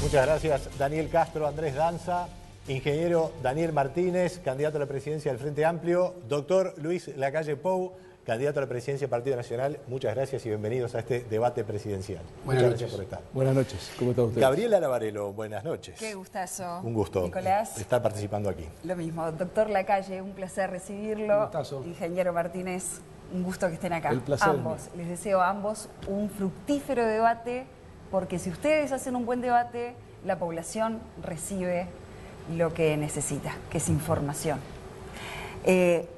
Muchas gracias, Daniel Castro, Andrés Danza, ingeniero Daniel Martínez, candidato a la presidencia del Frente Amplio, doctor Luis Lacalle Pou, candidato a la presidencia del Partido Nacional. Muchas gracias y bienvenidos a este debate presidencial. Buenas Muchas noches. Gracias por estar. Buenas noches, ¿cómo está usted? Gabriela Lavarello, buenas noches. Qué gustazo. Un gusto, Nicolás. Estar participando aquí. Lo mismo, doctor Lacalle, un placer recibirlo. Un gustazo. Ingeniero Martínez, un gusto que estén acá. El placer es ambos. Les deseo a ambos un fructífero debate, porque si ustedes hacen un buen debate, la población recibe lo que necesita, que es información.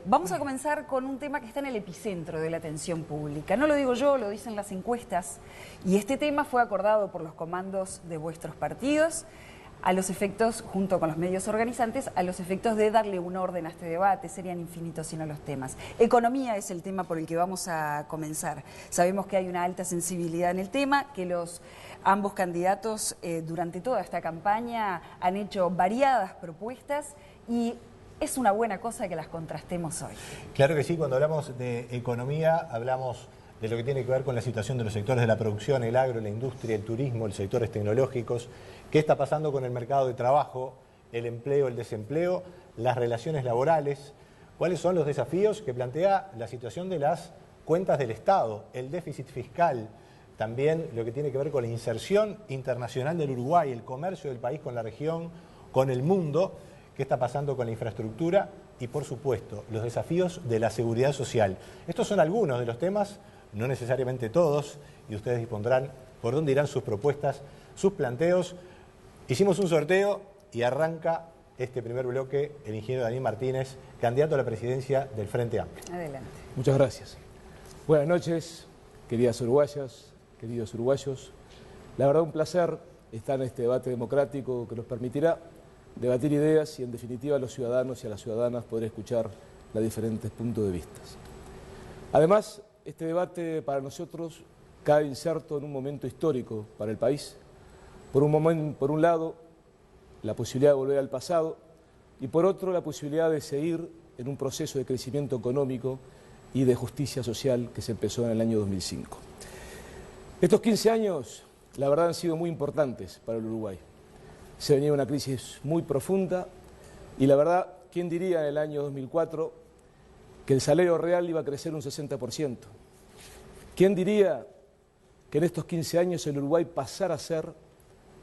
Vamos a comenzar con un tema que está en el epicentro de la atención pública. No lo digo yo, lo dicen las encuestas. Y este tema fue acordado por los comandos de vuestros partidos, a los efectos, junto con los medios organizantes, a los efectos de darle un orden a este debate. Serían infinitos sino los temas. Economía es el tema por el que vamos a comenzar. Sabemos que hay una alta sensibilidad en el tema, que ambos candidatos durante toda esta campaña han hecho variadas propuestas y es una buena cosa que las contrastemos hoy. Claro que sí, cuando hablamos de economía hablamos de lo que tiene que ver con la situación de los sectores de la producción, el agro, la industria, el turismo, los sectores tecnológicos, qué está pasando con el mercado de trabajo, el empleo, el desempleo, las relaciones laborales, cuáles son los desafíos que plantea la situación de las cuentas del Estado, el déficit fiscal, también lo que tiene que ver con la inserción internacional del Uruguay, el comercio del país con la región, con el mundo, qué está pasando con la infraestructura y, por supuesto, los desafíos de la seguridad social. Estos son algunos de los temas, no necesariamente todos, y ustedes dispondrán por dónde irán sus propuestas, sus planteos. Hicimos un sorteo y arranca este primer bloque el ingeniero Daniel Martínez, candidato a la presidencia del Frente Amplio. Adelante. Muchas gracias. Buenas noches, queridas uruguayas, queridos uruguayos. La verdad, un placer estar en este debate democrático que nos permitirá debatir ideas y, en definitiva, a los ciudadanos y a las ciudadanas poder escuchar los diferentes puntos de vista. Además, este debate para nosotros cae inserto en un momento histórico para el país. Por un lado, la posibilidad de volver al pasado y, por otro, la posibilidad de seguir en un proceso de crecimiento económico y de justicia social que se empezó en el año 2005. Estos 15 años, la verdad, han sido muy importantes para el Uruguay. Se venía una crisis muy profunda y la verdad, ¿quién diría en el año 2004 que el salario real iba a crecer un 60%? ¿Quién diría que en estos 15 años el Uruguay pasara a ser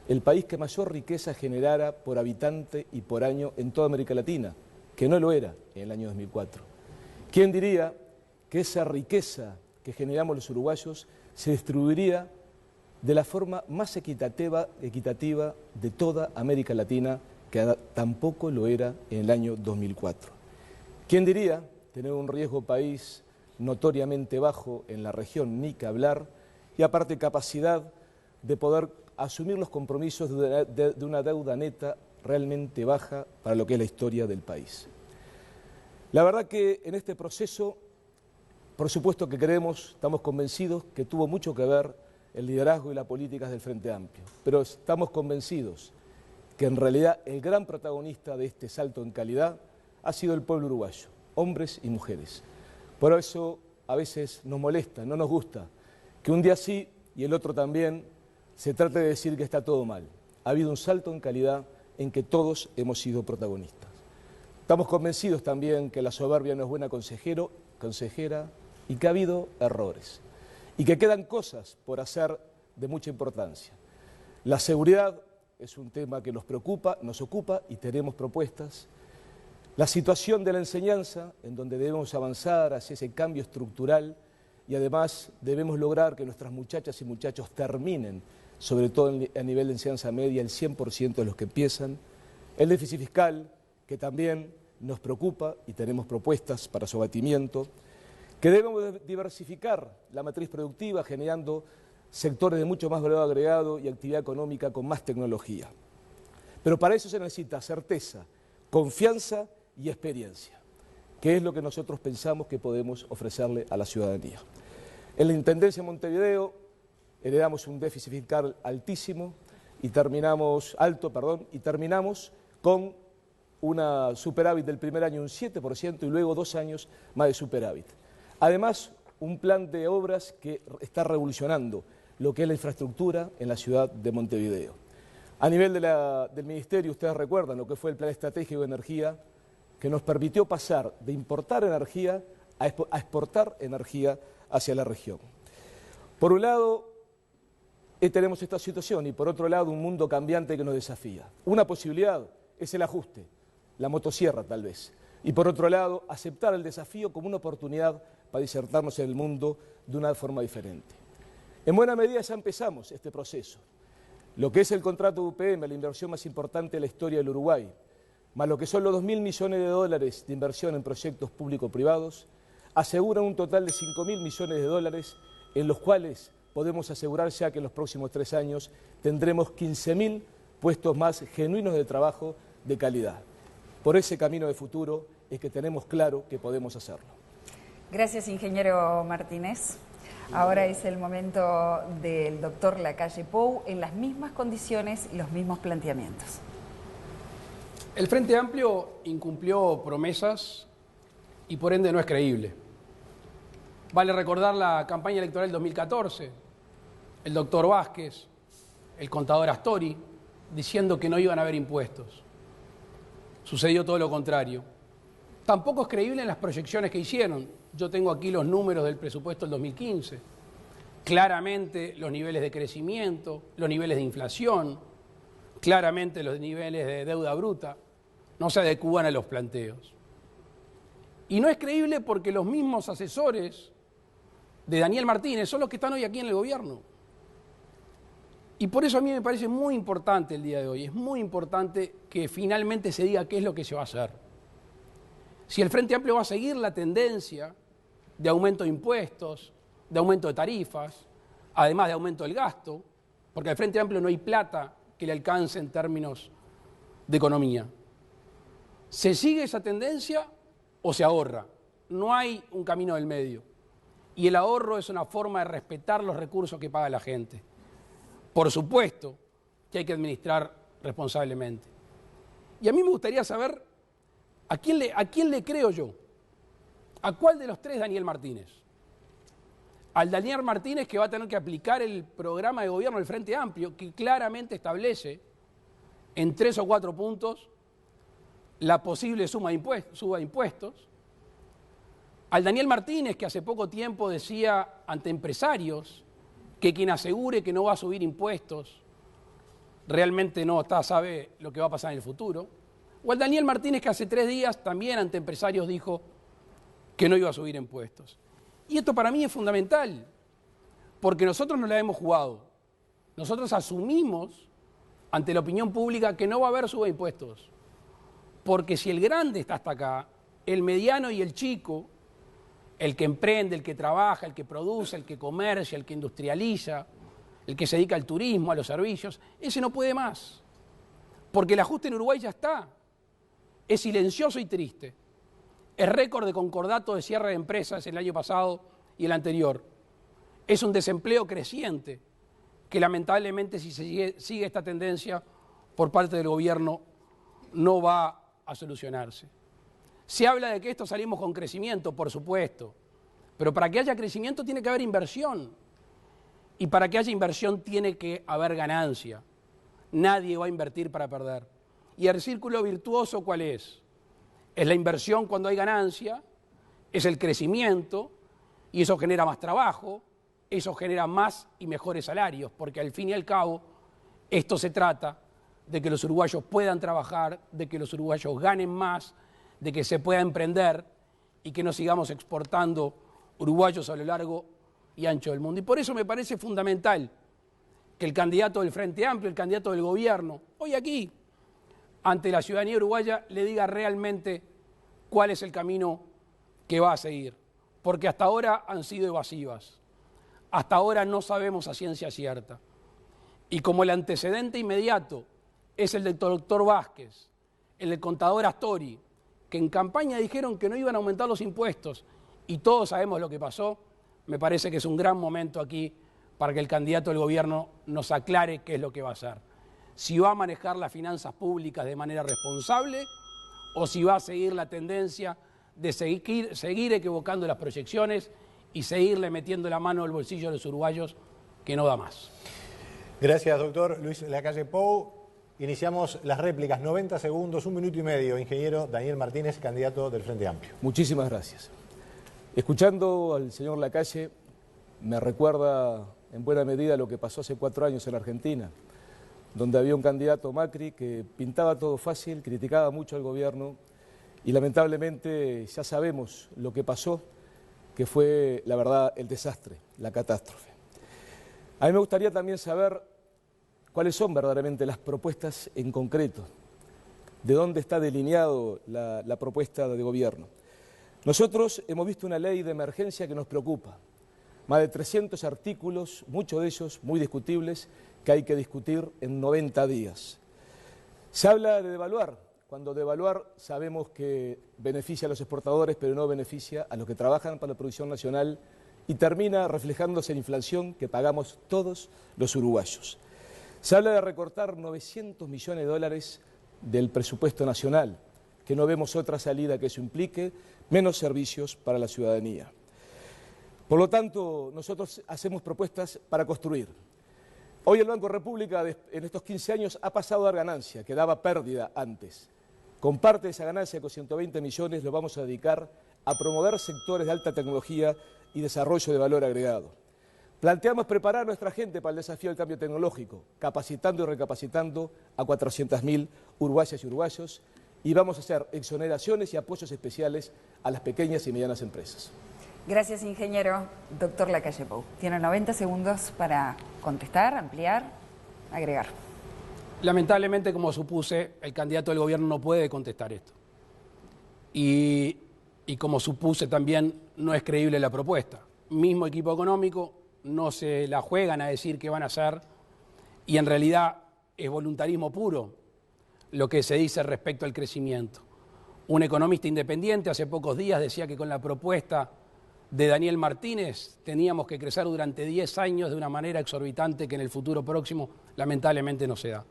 el país que mayor riqueza generara por habitante y por año en toda América Latina, que no lo era en el año 2004? ¿Quién diría que esa riqueza que generamos los uruguayos se distribuiría de la forma más equitativa de toda América Latina, que tampoco lo era en el año 2004? ¿Quién diría tener un riesgo país notoriamente bajo en la región, ni que hablar, y aparte capacidad de poder asumir los compromisos de una deuda neta realmente baja para lo que es la historia del país? La verdad que en este proceso, por supuesto que estamos convencidos que tuvo mucho que ver el liderazgo y las políticas del Frente Amplio, pero estamos convencidos que en realidad el gran protagonista de este salto en calidad ha sido el pueblo uruguayo, hombres y mujeres. Por eso a veces nos molesta, no nos gusta, que un día sí y el otro también se trate de decir que está todo mal. Ha habido un salto en calidad en que todos hemos sido protagonistas. Estamos convencidos también que la soberbia no es buena consejera y que ha habido errores y que quedan cosas por hacer de mucha importancia. La seguridad es un tema que nos preocupa, nos ocupa y tenemos propuestas. La situación de la enseñanza, en donde debemos avanzar hacia ese cambio estructural y además debemos lograr que nuestras muchachas y muchachos terminen, sobre todo a nivel de enseñanza media, el 100% de los que empiezan. El déficit fiscal, que también nos preocupa y tenemos propuestas para su abatimiento. Que debemos diversificar la matriz productiva generando sectores de mucho más valor agregado y actividad económica con más tecnología. Pero para eso se necesita certeza, confianza y experiencia, que es lo que nosotros pensamos que podemos ofrecerle a la ciudadanía. En la Intendencia de Montevideo heredamos un déficit fiscal altísimo y terminamos con una superávit del primer año un 7% y luego 2 años más de superávit. Además, un plan de obras que está revolucionando lo que es la infraestructura en la ciudad de Montevideo. A nivel del Ministerio, ustedes recuerdan lo que fue el Plan Estratégico de Energía, que nos permitió pasar de importar energía a exportar energía hacia la región. Por un lado, tenemos esta situación y por otro lado un mundo cambiante que nos desafía. Una posibilidad es el ajuste, la motosierra tal vez. Y por otro lado, aceptar el desafío como una oportunidad para insertarnos en el mundo de una forma diferente. En buena medida ya empezamos este proceso. Lo que es el contrato de UPM, la inversión más importante de la historia del Uruguay, más lo que son los 2.000 millones de dólares de inversión en proyectos público-privados, aseguran un total de 5.000 millones de dólares, en los cuales podemos asegurar ya que en los próximos 3 años tendremos 15.000 puestos más genuinos de trabajo de calidad. Por ese camino de futuro es que tenemos claro que podemos hacerlo. Gracias, ingeniero Martínez. Ahora es el momento del doctor Lacalle Pou en las mismas condiciones y los mismos planteamientos. El Frente Amplio incumplió promesas y por ende no es creíble. Vale recordar la campaña electoral del 2014, el doctor Vázquez, el contador Astori, diciendo que no iban a haber impuestos. Sucedió todo lo contrario. Tampoco es creíble en las proyecciones que hicieron. Yo tengo aquí los números del presupuesto del 2015. Claramente los niveles de crecimiento, los niveles de inflación, claramente los niveles de deuda bruta no se adecúan a los planteos. Y no es creíble porque los mismos asesores de Daniel Martínez son los que están hoy aquí en el gobierno. Y por eso a mí me parece muy importante el día de hoy, es muy importante que finalmente se diga qué es lo que se va a hacer. Si el Frente Amplio va a seguir la tendencia de aumento de impuestos, de aumento de tarifas, además de aumento del gasto, porque al Frente Amplio no hay plata que le alcance en términos de economía. ¿Se sigue esa tendencia o se ahorra? No hay un camino del medio. Y el ahorro es una forma de respetar los recursos que paga la gente. Por supuesto que hay que administrar responsablemente. Y a mí me gustaría saber a quién le creo yo. ¿A cuál de los tres Daniel Martínez? Al Daniel Martínez que va a tener que aplicar el programa de gobierno del Frente Amplio, que claramente establece en 3 o 4 puntos la posible suba de impuestos. Al Daniel Martínez que hace poco tiempo decía ante empresarios que quien asegure que no va a subir impuestos realmente no sabe lo que va a pasar en el futuro. O al Daniel Martínez que hace 3 días también ante empresarios dijo que no iba a subir impuestos. Y esto para mí es fundamental, porque nosotros no la hemos jugado. Nosotros asumimos ante la opinión pública que no va a haber suba de impuestos. Porque si el grande está hasta acá, el mediano y el chico, el que emprende, el que trabaja, el que produce, el que comercia, el que industrializa, el que se dedica al turismo, a los servicios, ese no puede más. Porque el ajuste en Uruguay ya está. Es silencioso y triste. Es récord de concordato de cierre de empresas el año pasado y el anterior. Es un desempleo creciente que lamentablemente si se sigue esta tendencia por parte del gobierno no va a solucionarse. Se habla de que esto salimos con crecimiento, por supuesto, pero para que haya crecimiento tiene que haber inversión y para que haya inversión tiene que haber ganancia. Nadie va a invertir para perder. ¿Y el círculo virtuoso cuál es? Es la inversión cuando hay ganancia, es el crecimiento y eso genera más trabajo, eso genera más y mejores salarios, porque al fin y al cabo esto se trata de que los uruguayos puedan trabajar, de que los uruguayos ganen más, de que se pueda emprender y que no sigamos exportando uruguayos a lo largo y ancho del mundo. Y por eso me parece fundamental que el candidato del Frente Amplio, el candidato del gobierno, hoy aquí, ante la ciudadanía uruguaya, le diga realmente cuál es el camino que va a seguir. Porque hasta ahora han sido evasivas. Hasta ahora no sabemos a ciencia cierta. Y como el antecedente inmediato es el del doctor Vázquez, el del contador Astori, que en campaña dijeron que no iban a aumentar los impuestos y todos sabemos lo que pasó, me parece que es un gran momento aquí para que el candidato del gobierno nos aclare qué es lo que va a hacer. Si va a manejar las finanzas públicas de manera responsable o si va a seguir la tendencia de seguir equivocando las proyecciones y seguirle metiendo la mano al bolsillo de los uruguayos que no da más. Gracias, doctor Luis Lacalle Pou. Iniciamos las réplicas, 90 segundos, 1 minuto y medio. Ingeniero Daniel Martínez, candidato del Frente Amplio. Muchísimas gracias. Escuchando al señor Lacalle, me recuerda en buena medida lo que pasó hace 4 años en Argentina, donde había un candidato Macri que pintaba todo fácil, criticaba mucho al gobierno y lamentablemente ya sabemos lo que pasó, que fue, la verdad, el desastre, la catástrofe. A mí me gustaría también saber cuáles son verdaderamente las propuestas en concreto, de dónde está delineado la propuesta de gobierno. Nosotros hemos visto una ley de emergencia que nos preocupa, más de 300 artículos, muchos de ellos muy discutibles, que hay que discutir en 90 días. Se habla de devaluar, cuando devaluar sabemos que beneficia a los exportadores, pero no beneficia a los que trabajan para la producción nacional y termina reflejándose en inflación que pagamos todos los uruguayos. Se habla de recortar 900 millones de dólares del presupuesto nacional, que no vemos otra salida que eso implique, menos servicios para la ciudadanía. Por lo tanto, nosotros hacemos propuestas para construir. Hoy el Banco República en estos 15 años ha pasado a dar ganancia, que daba pérdida antes. Con parte de esa ganancia, con 120 millones, lo vamos a dedicar a promover sectores de alta tecnología y desarrollo de valor agregado. Planteamos preparar a nuestra gente para el desafío del cambio tecnológico, capacitando y recapacitando a 400.000 uruguayas y uruguayos, y vamos a hacer exoneraciones y apoyos especiales a las pequeñas y medianas empresas. Gracias, ingeniero. Doctor Lacalle Pou, tiene 90 segundos para contestar, ampliar, agregar. Lamentablemente, como supuse, el candidato del gobierno no puede contestar esto. Y como supuse también, no es creíble la propuesta. Mismo equipo económico, no se la juegan a decir qué van a hacer y en realidad es voluntarismo puro lo que se dice respecto al crecimiento. Un economista independiente hace pocos días decía que con la propuesta de Daniel Martínez teníamos que crecer durante 10 años de una manera exorbitante que en el futuro próximo lamentablemente no se da.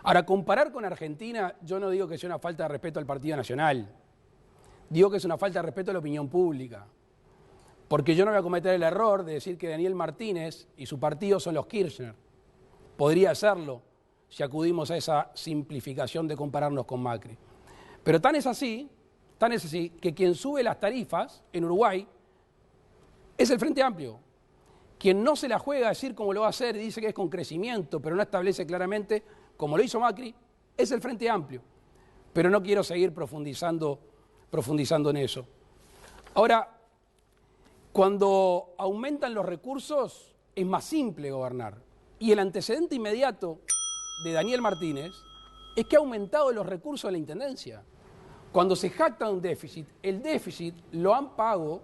Ahora, comparar con Argentina, yo no digo que sea una falta de respeto al Partido Nacional, digo que es una falta de respeto a la opinión pública. Porque yo no voy a cometer el error de decir que Daniel Martínez y su partido son los Kirchner. Podría hacerlo si acudimos a esa simplificación de compararnos con Macri. Pero tan es así que quien sube las tarifas en Uruguay es el Frente Amplio. Quien no se la juega a decir cómo lo va a hacer y dice que es con crecimiento, pero no establece claramente cómo lo hizo Macri, es el Frente Amplio. Pero no quiero seguir profundizando en eso. Ahora, cuando aumentan los recursos, es más simple gobernar. Y el antecedente inmediato de Daniel Martínez es que ha aumentado los recursos de la Intendencia. Cuando se jacta de un déficit, el déficit lo han pagado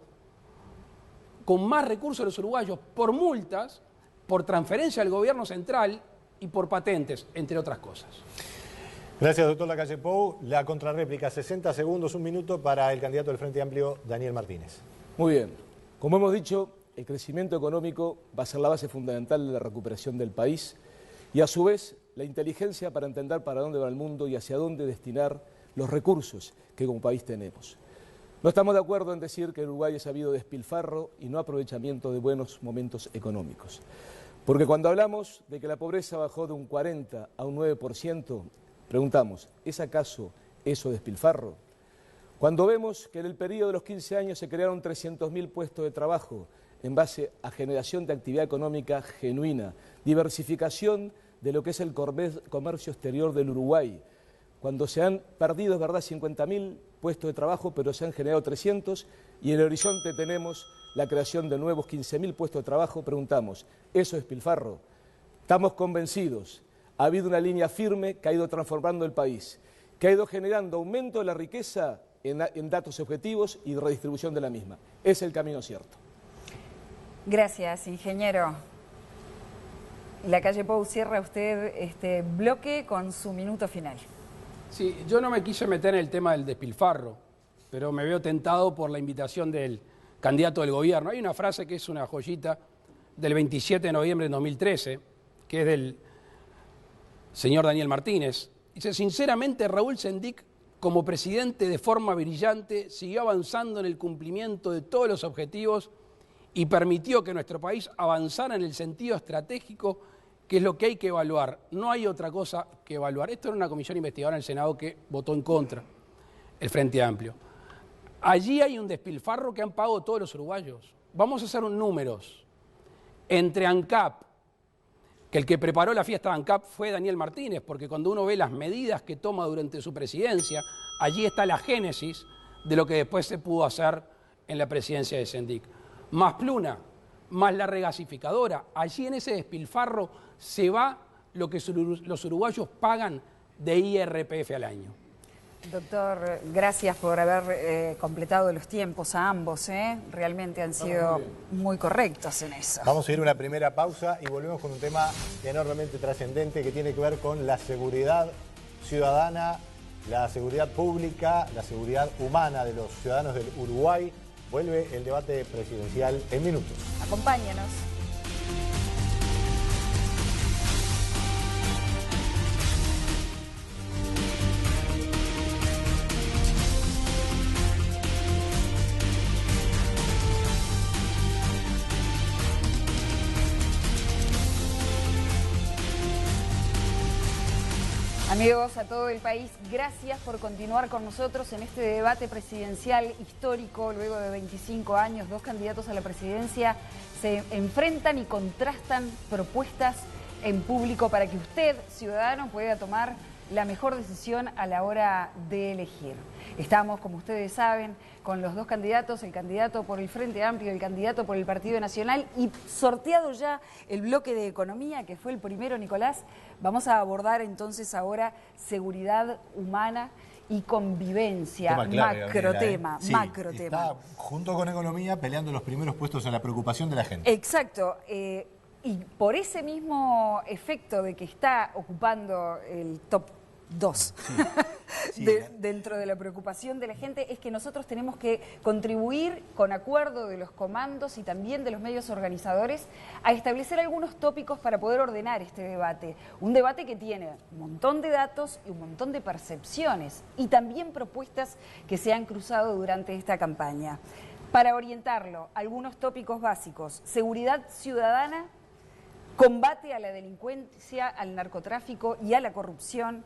con más recursos de los uruguayos por multas, por transferencia al gobierno central y por patentes, entre otras cosas. Gracias, doctor Lacalle Pou. La contrarréplica, 60 segundos, 1 minuto para el candidato del Frente Amplio, Daniel Martínez. Muy bien. Como hemos dicho, el crecimiento económico va a ser la base fundamental de la recuperación del país y a su vez la inteligencia para entender para dónde va el mundo y hacia dónde destinar los recursos que como país tenemos. No estamos de acuerdo en decir que en Uruguay ha habido despilfarro y no aprovechamiento de buenos momentos económicos. Porque cuando hablamos de que la pobreza bajó de un 40 a un 9%, preguntamos, ¿es acaso eso despilfarro? Cuando vemos que en el periodo de los 15 años se crearon 300.000 puestos de trabajo en base a generación de actividad económica genuina, diversificación de lo que es el comercio exterior del Uruguay, cuando se han perdido, es verdad, 50.000 puestos de trabajo, pero se han generado 300 y en el horizonte tenemos la creación de nuevos 15.000 puestos de trabajo, preguntamos, ¿eso es despilfarro? Estamos convencidos, ha habido una línea firme que ha ido transformando el país, que ha ido generando aumento de la riqueza en datos objetivos y redistribución de la misma. Es el camino cierto. Gracias, ingeniero. Lacalle Pou, cierra usted este bloque con su minuto final. Sí, yo no me quise meter en el tema del despilfarro, pero me veo tentado por la invitación del candidato del gobierno. Hay una frase que es una joyita del 27 de noviembre de 2013, que es del señor Daniel Martínez. Dice, sinceramente, Raúl Sendic, como presidente de forma brillante, siguió avanzando en el cumplimiento de todos los objetivos y permitió que nuestro país avanzara en el sentido estratégico que es lo que hay que evaluar. No hay otra cosa que evaluar. Esto era una comisión investigadora en el Senado que votó en contra el Frente Amplio. Allí hay un despilfarro que han pagado todos los uruguayos. Vamos a hacer un números. Entre ANCAP, que el que preparó la fiesta de ANCAP fue Daniel Martínez, porque cuando uno ve las medidas que toma durante su presidencia, allí está la génesis de lo que después se pudo hacer en la presidencia de Sendic. Más Pluna, más la regasificadora, allí en ese despilfarro se va lo que los uruguayos pagan de IRPF al año. Doctor, gracias por haber completado los tiempos a ambos, realmente han sido muy correctos en eso. Vamos a ir a una primera pausa y volvemos con un tema enormemente trascendente que tiene que ver con la seguridad ciudadana, la seguridad pública, la seguridad humana de los ciudadanos del Uruguay. Vuelve el debate presidencial en minutos. Acompáñenos. Amigos, a todo el país, gracias por continuar con nosotros en este debate presidencial histórico. Luego de 25 años, dos candidatos a la presidencia se enfrentan y contrastan propuestas en público para que usted, ciudadano, pueda tomar la mejor decisión a la hora de elegir. Estamos, como ustedes saben, con los dos candidatos, el candidato por el Frente Amplio y el candidato por el Partido Nacional, y sorteado ya el bloque de economía, que fue el primero, Nicolás, vamos a abordar entonces ahora seguridad humana y convivencia, macrotema, sí, macrotema. Está junto con economía peleando los primeros puestos en la preocupación de la gente. Exacto. Y por ese mismo efecto de que está ocupando el top 2 dentro de la preocupación de la gente, es que nosotros tenemos que contribuir con acuerdo de los comandos y también de los medios organizadores a establecer algunos tópicos para poder ordenar este debate. Un debate que tiene un montón de datos y un montón de percepciones y también propuestas que se han cruzado durante esta campaña. Para orientarlo, algunos tópicos básicos: seguridad ciudadana, combate a la delincuencia, al narcotráfico y a la corrupción,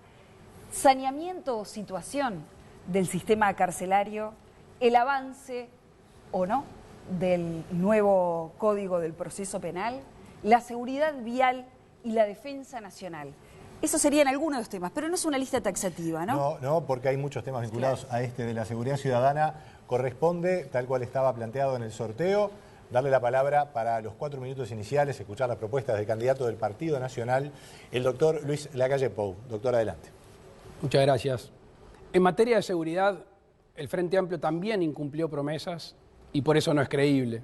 saneamiento o situación del sistema carcelario, el avance o no del nuevo Código del Proceso Penal, la seguridad vial y la defensa nacional. Esos serían algunos de los temas, pero no es una lista taxativa, ¿no? No, porque hay muchos temas vinculados a este de la seguridad ciudadana. Corresponde, tal cual estaba planteado en el sorteo, darle la palabra para los 4 minutos iniciales, escuchar las propuestas del candidato del Partido Nacional, el doctor Luis Lacalle Pou. Doctor, adelante. Muchas gracias. En materia de seguridad, el Frente Amplio también incumplió promesas y por eso no es creíble.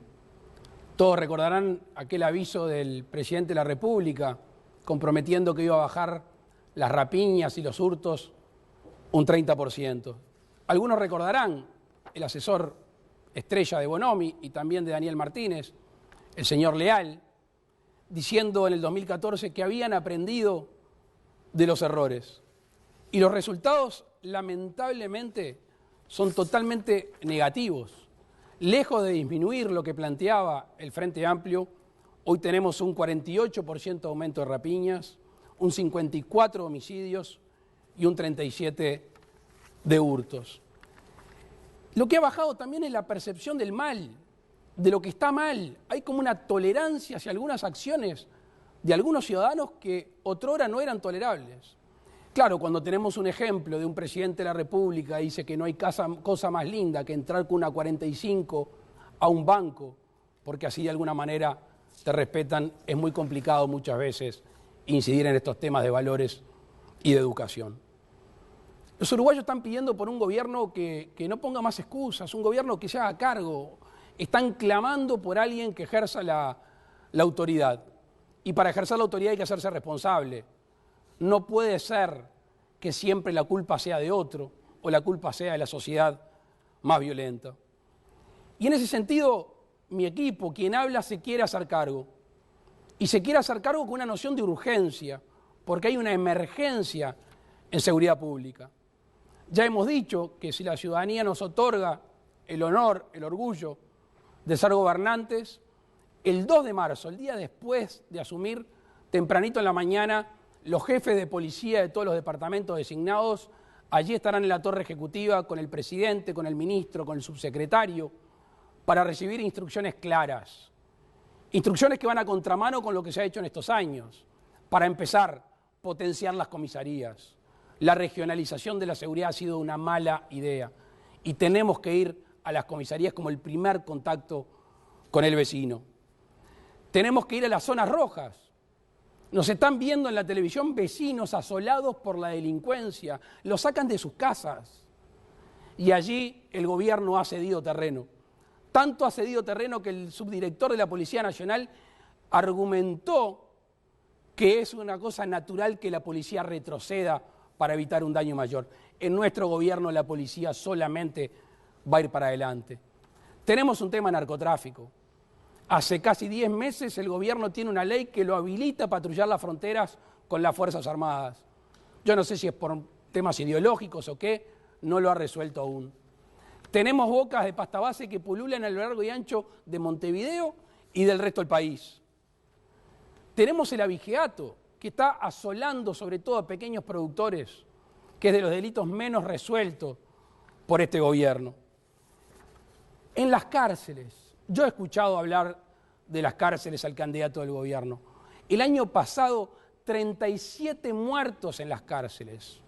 Todos recordarán aquel aviso del presidente de la República comprometiendo que iba a bajar las rapiñas y los hurtos un 30%. Algunos recordarán el asesor estrella de Bonomi y también de Daniel Martínez, el señor Leal, diciendo en el 2014 que habían aprendido de los errores. Y los resultados, lamentablemente, son totalmente negativos. Lejos de disminuir lo que planteaba el Frente Amplio, hoy tenemos un 48% de aumento de rapiñas, un 54% de homicidios y un 37% de hurtos. Lo que ha bajado también es la percepción del mal, de lo que está mal. Hay como una tolerancia hacia algunas acciones de algunos ciudadanos que otrora no eran tolerables. Claro, cuando tenemos un ejemplo de un presidente de la República que dice que no hay cosa más linda que entrar con una 45 a un banco, porque así de alguna manera te respetan, es muy complicado muchas veces incidir en estos temas de valores y de educación. Los uruguayos están pidiendo por un gobierno que no ponga más excusas, un gobierno que se haga cargo. Están clamando por alguien que ejerza la autoridad. Y para ejercer la autoridad hay que hacerse responsable. No puede ser que siempre la culpa sea de otro o la culpa sea de la sociedad más violenta. Y en ese sentido, mi equipo, quien habla, se quiere hacer cargo. Y se quiere hacer cargo con una noción de urgencia, porque hay una emergencia en seguridad pública. Ya hemos dicho que si la ciudadanía nos otorga el honor, el orgullo de ser gobernantes, el 2 de marzo, el día después de asumir, tempranito en la mañana, los jefes de policía de todos los departamentos designados allí estarán en la torre ejecutiva con el presidente, con el ministro, con el subsecretario, para recibir instrucciones claras. Instrucciones que van a contramano con lo que se ha hecho en estos años. Para empezar, potenciar las comisarías. La regionalización de la seguridad ha sido una mala idea y tenemos que ir a las comisarías como el primer contacto con el vecino. Tenemos que ir a las zonas rojas. Nos están viendo en la televisión vecinos asolados por la delincuencia, los sacan de sus casas y allí el gobierno ha cedido terreno. Tanto ha cedido terreno que el subdirector de la Policía Nacional argumentó que es una cosa natural que la policía retroceda para evitar un daño mayor. En nuestro gobierno la policía solamente va a ir para adelante. Tenemos un tema narcotráfico. Hace casi 10 meses el gobierno tiene una ley que lo habilita a patrullar las fronteras con las Fuerzas Armadas. Yo no sé si es por temas ideológicos o qué, no lo ha resuelto aún. Tenemos bocas de pasta base que pululan a lo largo y ancho de Montevideo y del resto del país. Tenemos el abigeato, que está asolando sobre todo a pequeños productores, que es de los delitos menos resueltos por este gobierno. En las cárceles, yo he escuchado hablar de las cárceles al candidato del gobierno. El año pasado, 37 muertos en las cárceles.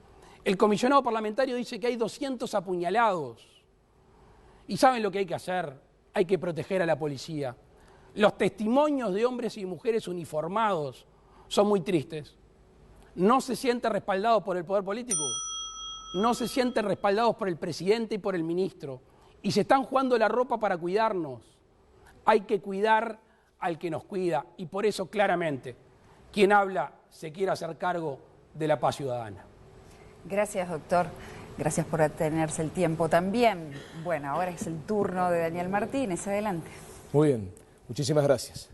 El comisionado parlamentario dice que hay 200 apuñalados. ¿Y saben lo que hay que hacer? Hay que proteger a la policía. Los testimonios de hombres y mujeres uniformados son muy tristes. No se sienten respaldados por el poder político, no se sienten respaldados por el presidente y por el ministro, y se están jugando la ropa para cuidarnos. Hay que cuidar al que nos cuida, y por eso claramente quien habla se quiere hacer cargo de la paz ciudadana. Gracias, doctor. Gracias por atenerse el tiempo también. Bueno, ahora es el turno de Daniel Martínez. Adelante. Muy bien, muchísimas gracias.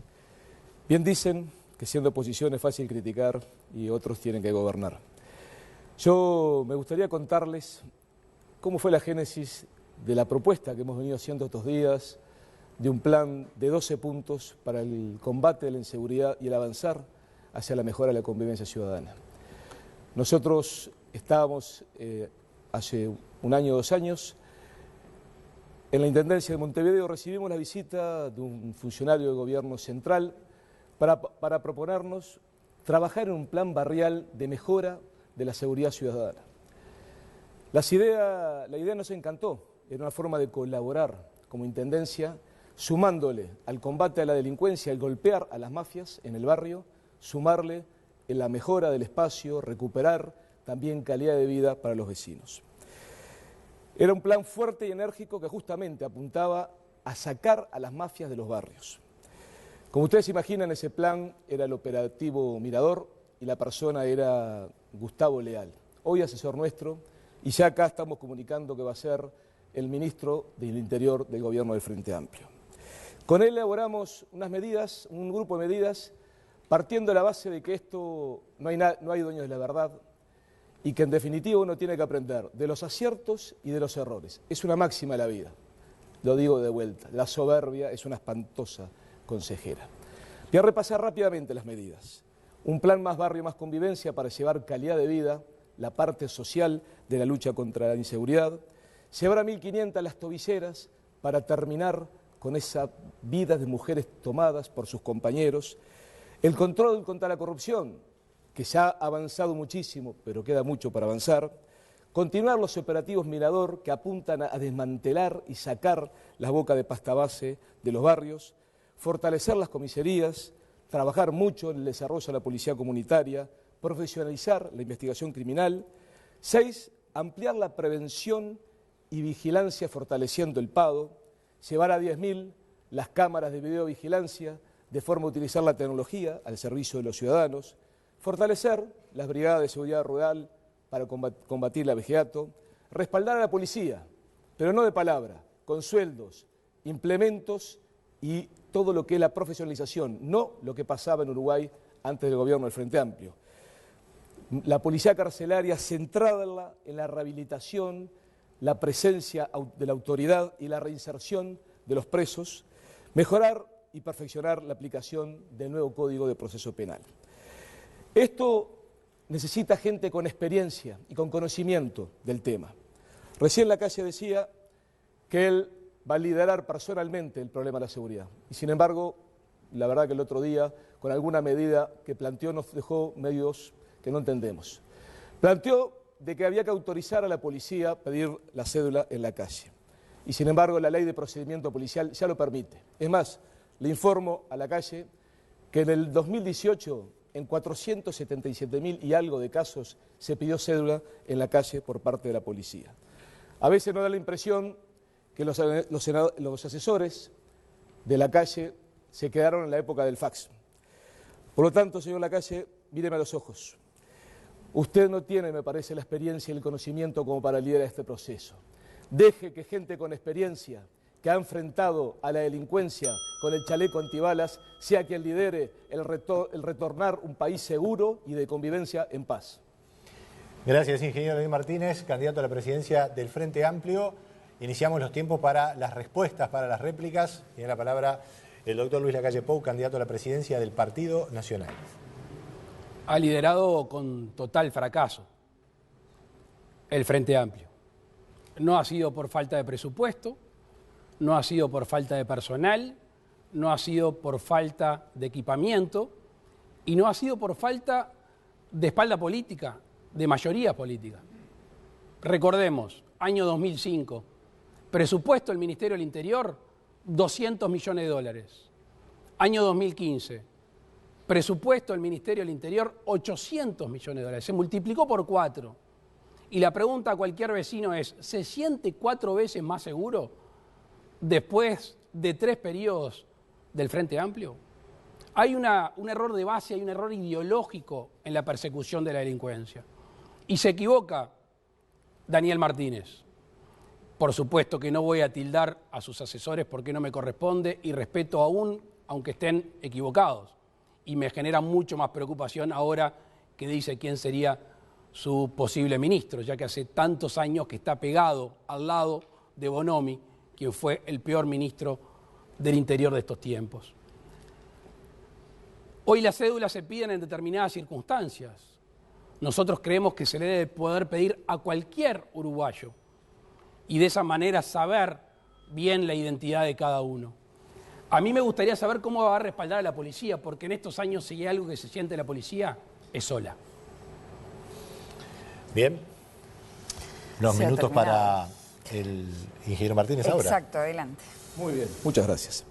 Bien dicen que siendo oposición es fácil criticar y otros tienen que gobernar. Yo me gustaría contarles cómo fue la génesis de la propuesta que hemos venido haciendo estos días de un plan de 12 puntos para el combate de la inseguridad y el avanzar hacia la mejora de la convivencia ciudadana. Nosotros estábamos hace un año, 2 años, en la Intendencia de Montevideo, recibimos la visita de un funcionario del gobierno central para proponernos trabajar en un plan barrial de mejora de la seguridad ciudadana. La idea nos encantó, era una forma de colaborar como Intendencia, sumándole al combate a la delincuencia, al golpear a las mafias en el barrio, sumarle en la mejora del espacio, recuperar también calidad de vida para los vecinos. Era un plan fuerte y enérgico que justamente apuntaba a sacar a las mafias de los barrios. Como ustedes imaginan, ese plan era el operativo Mirador y la persona era Gustavo Leal, hoy asesor nuestro, y ya acá estamos comunicando que va a ser el ministro del Interior del gobierno del Frente Amplio. Con él elaboramos unas medidas, un grupo de medidas, partiendo de la base de que esto no hay dueños de la verdad y que en definitiva uno tiene que aprender de los aciertos y de los errores. Es una máxima de la vida, lo digo de vuelta, la soberbia es una espantosa consejera. Voy a repasar rápidamente las medidas. Un plan más barrio, más convivencia para llevar calidad de vida, la parte social de la lucha contra la inseguridad. Llevar a 1.500 las tobilleras para terminar con esa vida de mujeres tomadas por sus compañeros. El control contra la corrupción, que ya ha avanzado muchísimo, pero queda mucho para avanzar. Continuar los operativos Mirador, que apuntan a desmantelar y sacar la boca de pasta base de los barrios. Fortalecer las comisarías, trabajar mucho en el desarrollo de la policía comunitaria, profesionalizar la investigación criminal. 6, ampliar la prevención y vigilancia fortaleciendo el PADO, llevar a 10.000 las cámaras de videovigilancia de forma a utilizar la tecnología al servicio de los ciudadanos, fortalecer las brigadas de seguridad rural para combatir el abigeato, respaldar a la policía, pero no de palabra, con sueldos, implementos y todo lo que es la profesionalización, no lo que pasaba en Uruguay antes del gobierno del Frente Amplio. La policía carcelaria centrada en la rehabilitación, la presencia de la autoridad y la reinserción de los presos, mejorar y perfeccionar la aplicación del nuevo Código de Proceso Penal. Esto necesita gente con experiencia y con conocimiento del tema. Recién Lacalle decía que él va a liderar personalmente el problema de la seguridad. Y sin embargo, la verdad que el otro día, con alguna medida que planteó, nos dejó medios que no entendemos. Planteó de que había que autorizar a la policía a pedir la cédula en la calle. Y sin embargo, la ley de procedimiento policial ya lo permite. Es más, le informo a Lacalle que en el 2018, en 477.000 y algo de casos, se pidió cédula en la calle por parte de la policía. A veces nos da la impresión que los asesores de Lacalle se quedaron en la época del fax. Por lo tanto, señor Lacalle, míreme a los ojos. Usted no tiene, me parece, la experiencia y el conocimiento como para liderar este proceso. Deje que gente con experiencia, que ha enfrentado a la delincuencia con el chaleco antibalas, sea quien lidere el retornar un país seguro y de convivencia en paz. Gracias, ingeniero Lenín Martínez, candidato a la presidencia del Frente Amplio. Iniciamos los tiempos para las respuestas, para las réplicas. Tiene la palabra el doctor Luis Lacalle Pou, candidato a la presidencia del Partido Nacional. Ha liderado con total fracaso el Frente Amplio. No ha sido por falta de presupuesto, no ha sido por falta de personal, no ha sido por falta de equipamiento y no ha sido por falta de espalda política, de mayoría política. Recordemos, año 2005, presupuesto del Ministerio del Interior, 200 millones de dólares. Año 2015, presupuesto del Ministerio del Interior, 800 millones de dólares. Se multiplicó por 4. Y la pregunta a cualquier vecino es, ¿se siente 4 veces más seguro después de 3 periodos del Frente Amplio? Hay un error de base, hay un error ideológico en la persecución de la delincuencia. Y se equivoca Daniel Martínez. Por supuesto que no voy a tildar a sus asesores porque no me corresponde y respeto aún, aunque estén equivocados. Y me genera mucho más preocupación ahora que dice quién sería su posible ministro, ya que hace tantos años que está pegado al lado de Bonomi, quien fue el peor ministro del Interior de estos tiempos. Hoy las cédulas se piden en determinadas circunstancias. Nosotros creemos que se le debe poder pedir a cualquier uruguayo y de esa manera saber bien la identidad de cada uno. A mí me gustaría saber cómo va a respaldar a la policía, porque en estos años si hay algo que se siente la policía, es sola. Bien. Los minutos para el ingeniero Martínez ahora. Exacto, adelante. Muy bien, muchas gracias.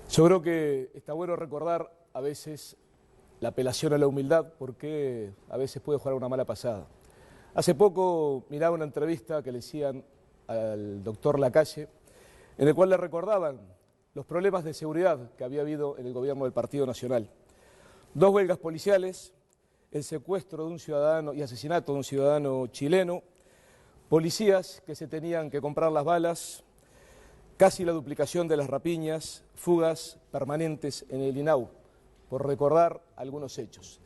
Yo creo que está bueno recordar a veces la apelación a la humildad, porque a veces puede jugar una mala pasada. Hace poco miraba una entrevista que le hacían al doctor Lacalle, en el cual le recordaban los problemas de seguridad que había habido en el gobierno del Partido Nacional. 2 huelgas policiales, el secuestro de un ciudadano y asesinato de un ciudadano chileno, policías que se tenían que comprar las balas, casi la duplicación de las rapiñas, fugas permanentes en el INAU, por recordar algunos hechos.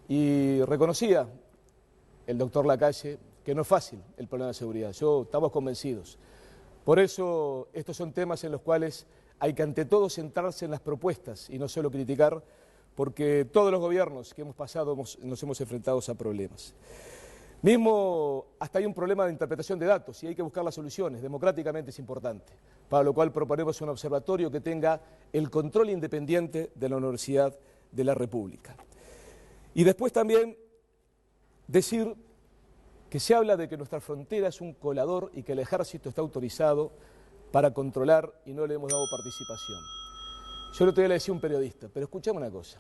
Y reconocía el doctor Lacalle que no es fácil el problema de seguridad, estamos convencidos. Por eso estos son temas en los cuales hay que ante todo centrarse en las propuestas y no solo criticar, porque todos los gobiernos que hemos pasado nos hemos enfrentado a problemas. Mismo hasta hay un problema de interpretación de datos y hay que buscar las soluciones, democráticamente es importante, para lo cual proponemos un observatorio que tenga el control independiente de la Universidad de la República. Y después también decir que se habla de que nuestra frontera es un colador y que el ejército está autorizado para controlar y no le hemos dado participación. Yo el otro día le decía a un periodista, pero escuchame una cosa.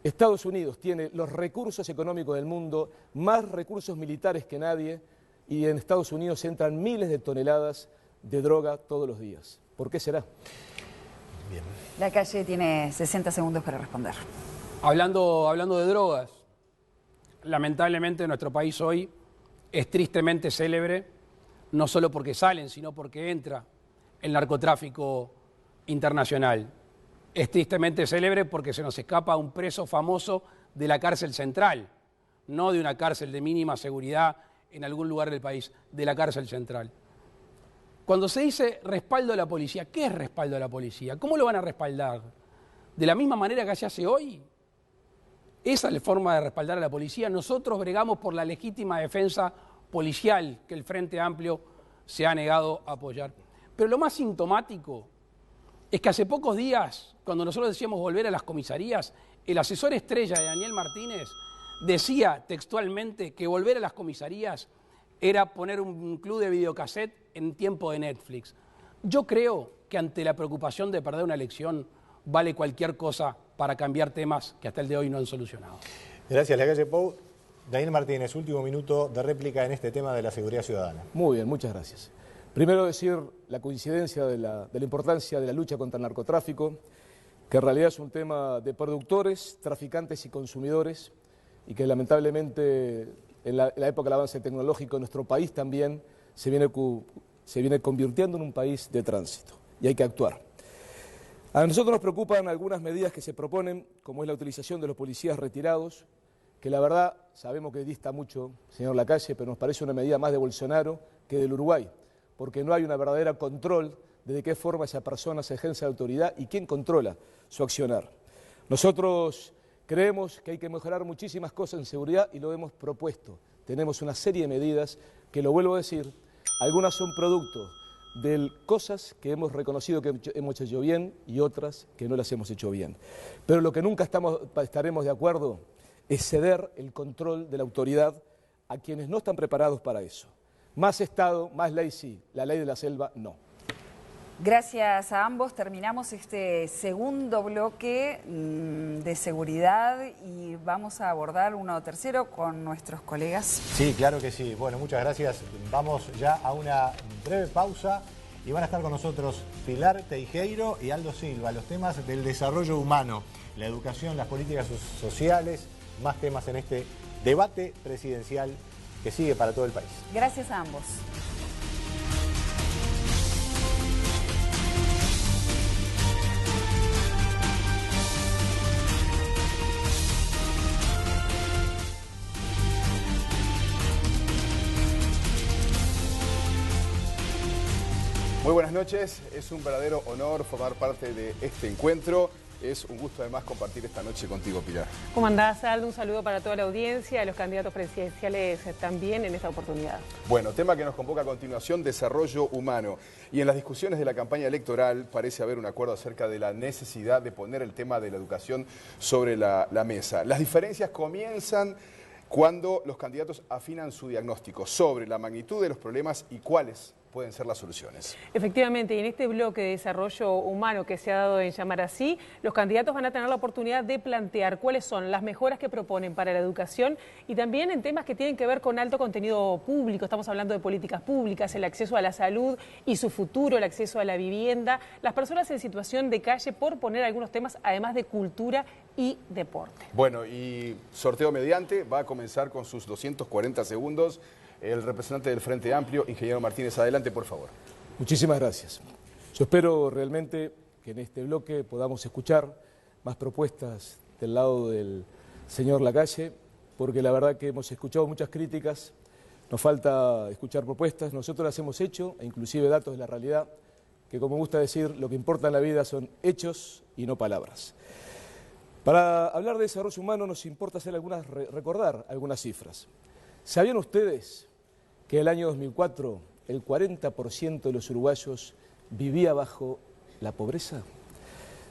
Estados Unidos tiene los recursos económicos del mundo, más recursos militares que nadie, y en Estados Unidos entran miles de toneladas de droga todos los días. ¿Por qué será? Bien. Lacalle tiene 60 segundos para responder. Hablando de drogas, lamentablemente nuestro país hoy es tristemente célebre, no solo porque salen, sino porque entra el narcotráfico internacional. Es tristemente célebre porque se nos escapa un preso famoso de la cárcel central, no de una cárcel de mínima seguridad en algún lugar del país, de la cárcel central. Cuando se dice respaldo a la policía, ¿qué es respaldo a la policía? ¿Cómo lo van a respaldar? ¿De la misma manera que se hace hoy? Esa es la forma de respaldar a la policía. Nosotros bregamos por la legítima defensa policial que el Frente Amplio se ha negado a apoyar. Pero lo más sintomático es que hace pocos días, cuando nosotros decíamos volver a las comisarías, el asesor estrella de Daniel Martínez decía textualmente que volver a las comisarías era poner un club de videocassette en tiempo de Netflix. Yo creo que ante la preocupación de perder una elección vale cualquier cosa para cambiar temas que hasta el de hoy no han solucionado. Gracias, Lacalle Pou. Daniel Martínez, último minuto de réplica en este tema de la seguridad ciudadana. Muy bien, muchas gracias. Primero decir la coincidencia de la importancia de la lucha contra el narcotráfico, que en realidad es un tema de productores, traficantes y consumidores, y que lamentablemente en la época del avance tecnológico en nuestro país también se viene convirtiendo en un país de tránsito, y hay que actuar. A nosotros nos preocupan algunas medidas que se proponen, como es la utilización de los policías retirados, que la verdad sabemos que dista mucho, señor Lacalle, pero nos parece una medida más de Bolsonaro que del Uruguay, porque no hay una verdadera control de qué forma esa persona se ejerce la autoridad y quién controla su accionar. Nosotros creemos que hay que mejorar muchísimas cosas en seguridad y lo hemos propuesto. Tenemos una serie de medidas que, lo vuelvo a decir, algunas son producto de cosas que hemos reconocido que hemos hecho bien y otras que no las hemos hecho bien. Pero lo que nunca estaremos de acuerdo es ceder el control de la autoridad a quienes no están preparados para eso. Más Estado, más ley sí, la ley de la selva no. Gracias a ambos. Terminamos este segundo bloque de seguridad y vamos a abordar uno tercero con nuestros colegas. Sí, claro que sí. Bueno, muchas gracias. Vamos ya a una breve pausa y van a estar con nosotros Pilar Teijeiro y Aldo Silva. Los temas del desarrollo humano, la educación, las políticas sociales, más temas en este debate presidencial que sigue para todo el país. Gracias a ambos. Muy buenas noches, es un verdadero honor formar parte de este encuentro. Es un gusto además compartir esta noche contigo, Pilar. ¿Cómo andás, Aldo? Un saludo para toda la audiencia, a los candidatos presidenciales también en esta oportunidad. Bueno, tema que nos convoca a continuación, desarrollo humano. Y en las discusiones de la campaña electoral parece haber un acuerdo acerca de la necesidad de poner el tema de la educación sobre la mesa. Las diferencias comienzan cuando los candidatos afinan su diagnóstico sobre la magnitud de los problemas y cuáles pueden ser las soluciones. Efectivamente, y en este bloque de desarrollo humano que se ha dado en llamar así, los candidatos van a tener la oportunidad de plantear cuáles son las mejoras que proponen para la educación y también en temas que tienen que ver con alto contenido público. Estamos hablando de políticas públicas, el acceso a la salud y su futuro, el acceso a la vivienda, las personas en situación de calle, por poner algunos temas, además de cultura y deporte. Bueno, y sorteo mediante, va a comenzar con sus 240 segundos. El representante del Frente Amplio, ingeniero Martínez, adelante, por favor. Muchísimas gracias. Yo espero realmente que en este bloque podamos escuchar más propuestas del lado del señor Lacalle, porque la verdad que hemos escuchado muchas críticas, nos falta escuchar propuestas, nosotros las hemos hecho, e inclusive datos de la realidad, que como me gusta decir, lo que importa en la vida son hechos y no palabras. Para hablar de desarrollo humano nos importa recordar algunas cifras. ¿Sabían ustedes que el año 2004 el 40% de los uruguayos vivía bajo la pobreza?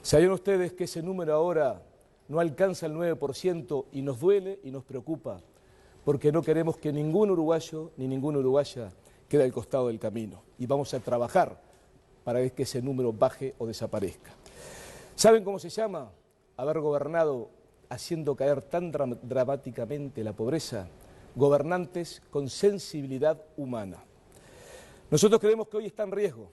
¿Sabían ustedes que ese número ahora no alcanza el 9% y nos duele y nos preocupa? Porque no queremos que ningún uruguayo ni ninguna uruguaya quede al costado del camino. Y vamos a trabajar para que ese número baje o desaparezca. ¿Saben cómo se llama haber gobernado haciendo caer tan dramáticamente la pobreza? Gobernantes con sensibilidad humana. Nosotros creemos que hoy está en riesgo,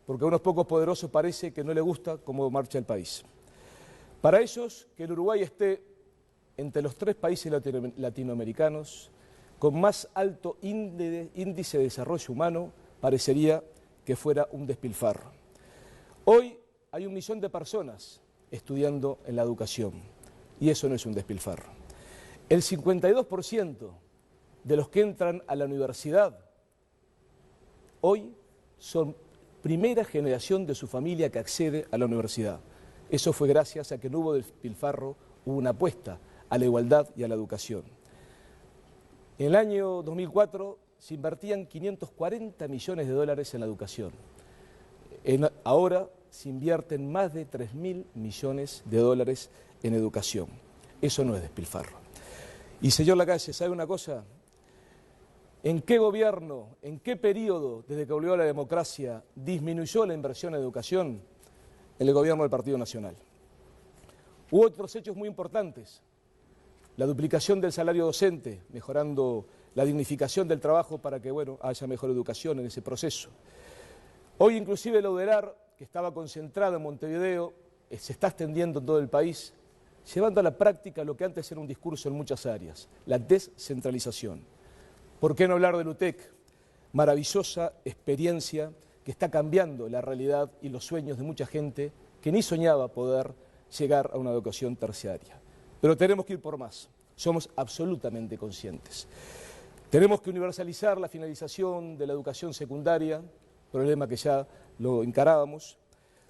porque a unos pocos poderosos parece que no les gusta cómo marcha el país. Para ellos, que el Uruguay esté entre los 3 países latinoamericanos con más alto índice de desarrollo humano, parecería que fuera un despilfarro. Hoy hay 1 millón de personas estudiando en la educación, y eso no es un despilfarro. El 52% de los que entran a la universidad hoy son primera generación de su familia que accede a la universidad. Eso fue gracias a que no hubo despilfarro, hubo una apuesta a la igualdad y a la educación. En el año 2004 se invertían 540 millones de dólares en la educación. Ahora se invierten más de 3.000 millones de dólares en educación. Eso no es despilfarro. Y señor Lacalle, ¿sabe una cosa? ¿En qué gobierno, en qué periodo, desde que volvió a la democracia, disminuyó la inversión en educación? En el gobierno del Partido Nacional. Hubo otros hechos muy importantes. La duplicación del salario docente, mejorando la dignificación del trabajo para que haya mejor educación en ese proceso. Hoy inclusive la UDELAR, que estaba concentrada en Montevideo, se está extendiendo en todo el país, llevando a la práctica lo que antes era un discurso en muchas áreas, la descentralización. ¿Por qué no hablar del UTEC? Maravillosa experiencia que está cambiando la realidad y los sueños de mucha gente que ni soñaba poder llegar a una educación terciaria. Pero tenemos que ir por más, somos absolutamente conscientes. Tenemos que universalizar la finalización de la educación secundaria, problema que ya lo encarábamos.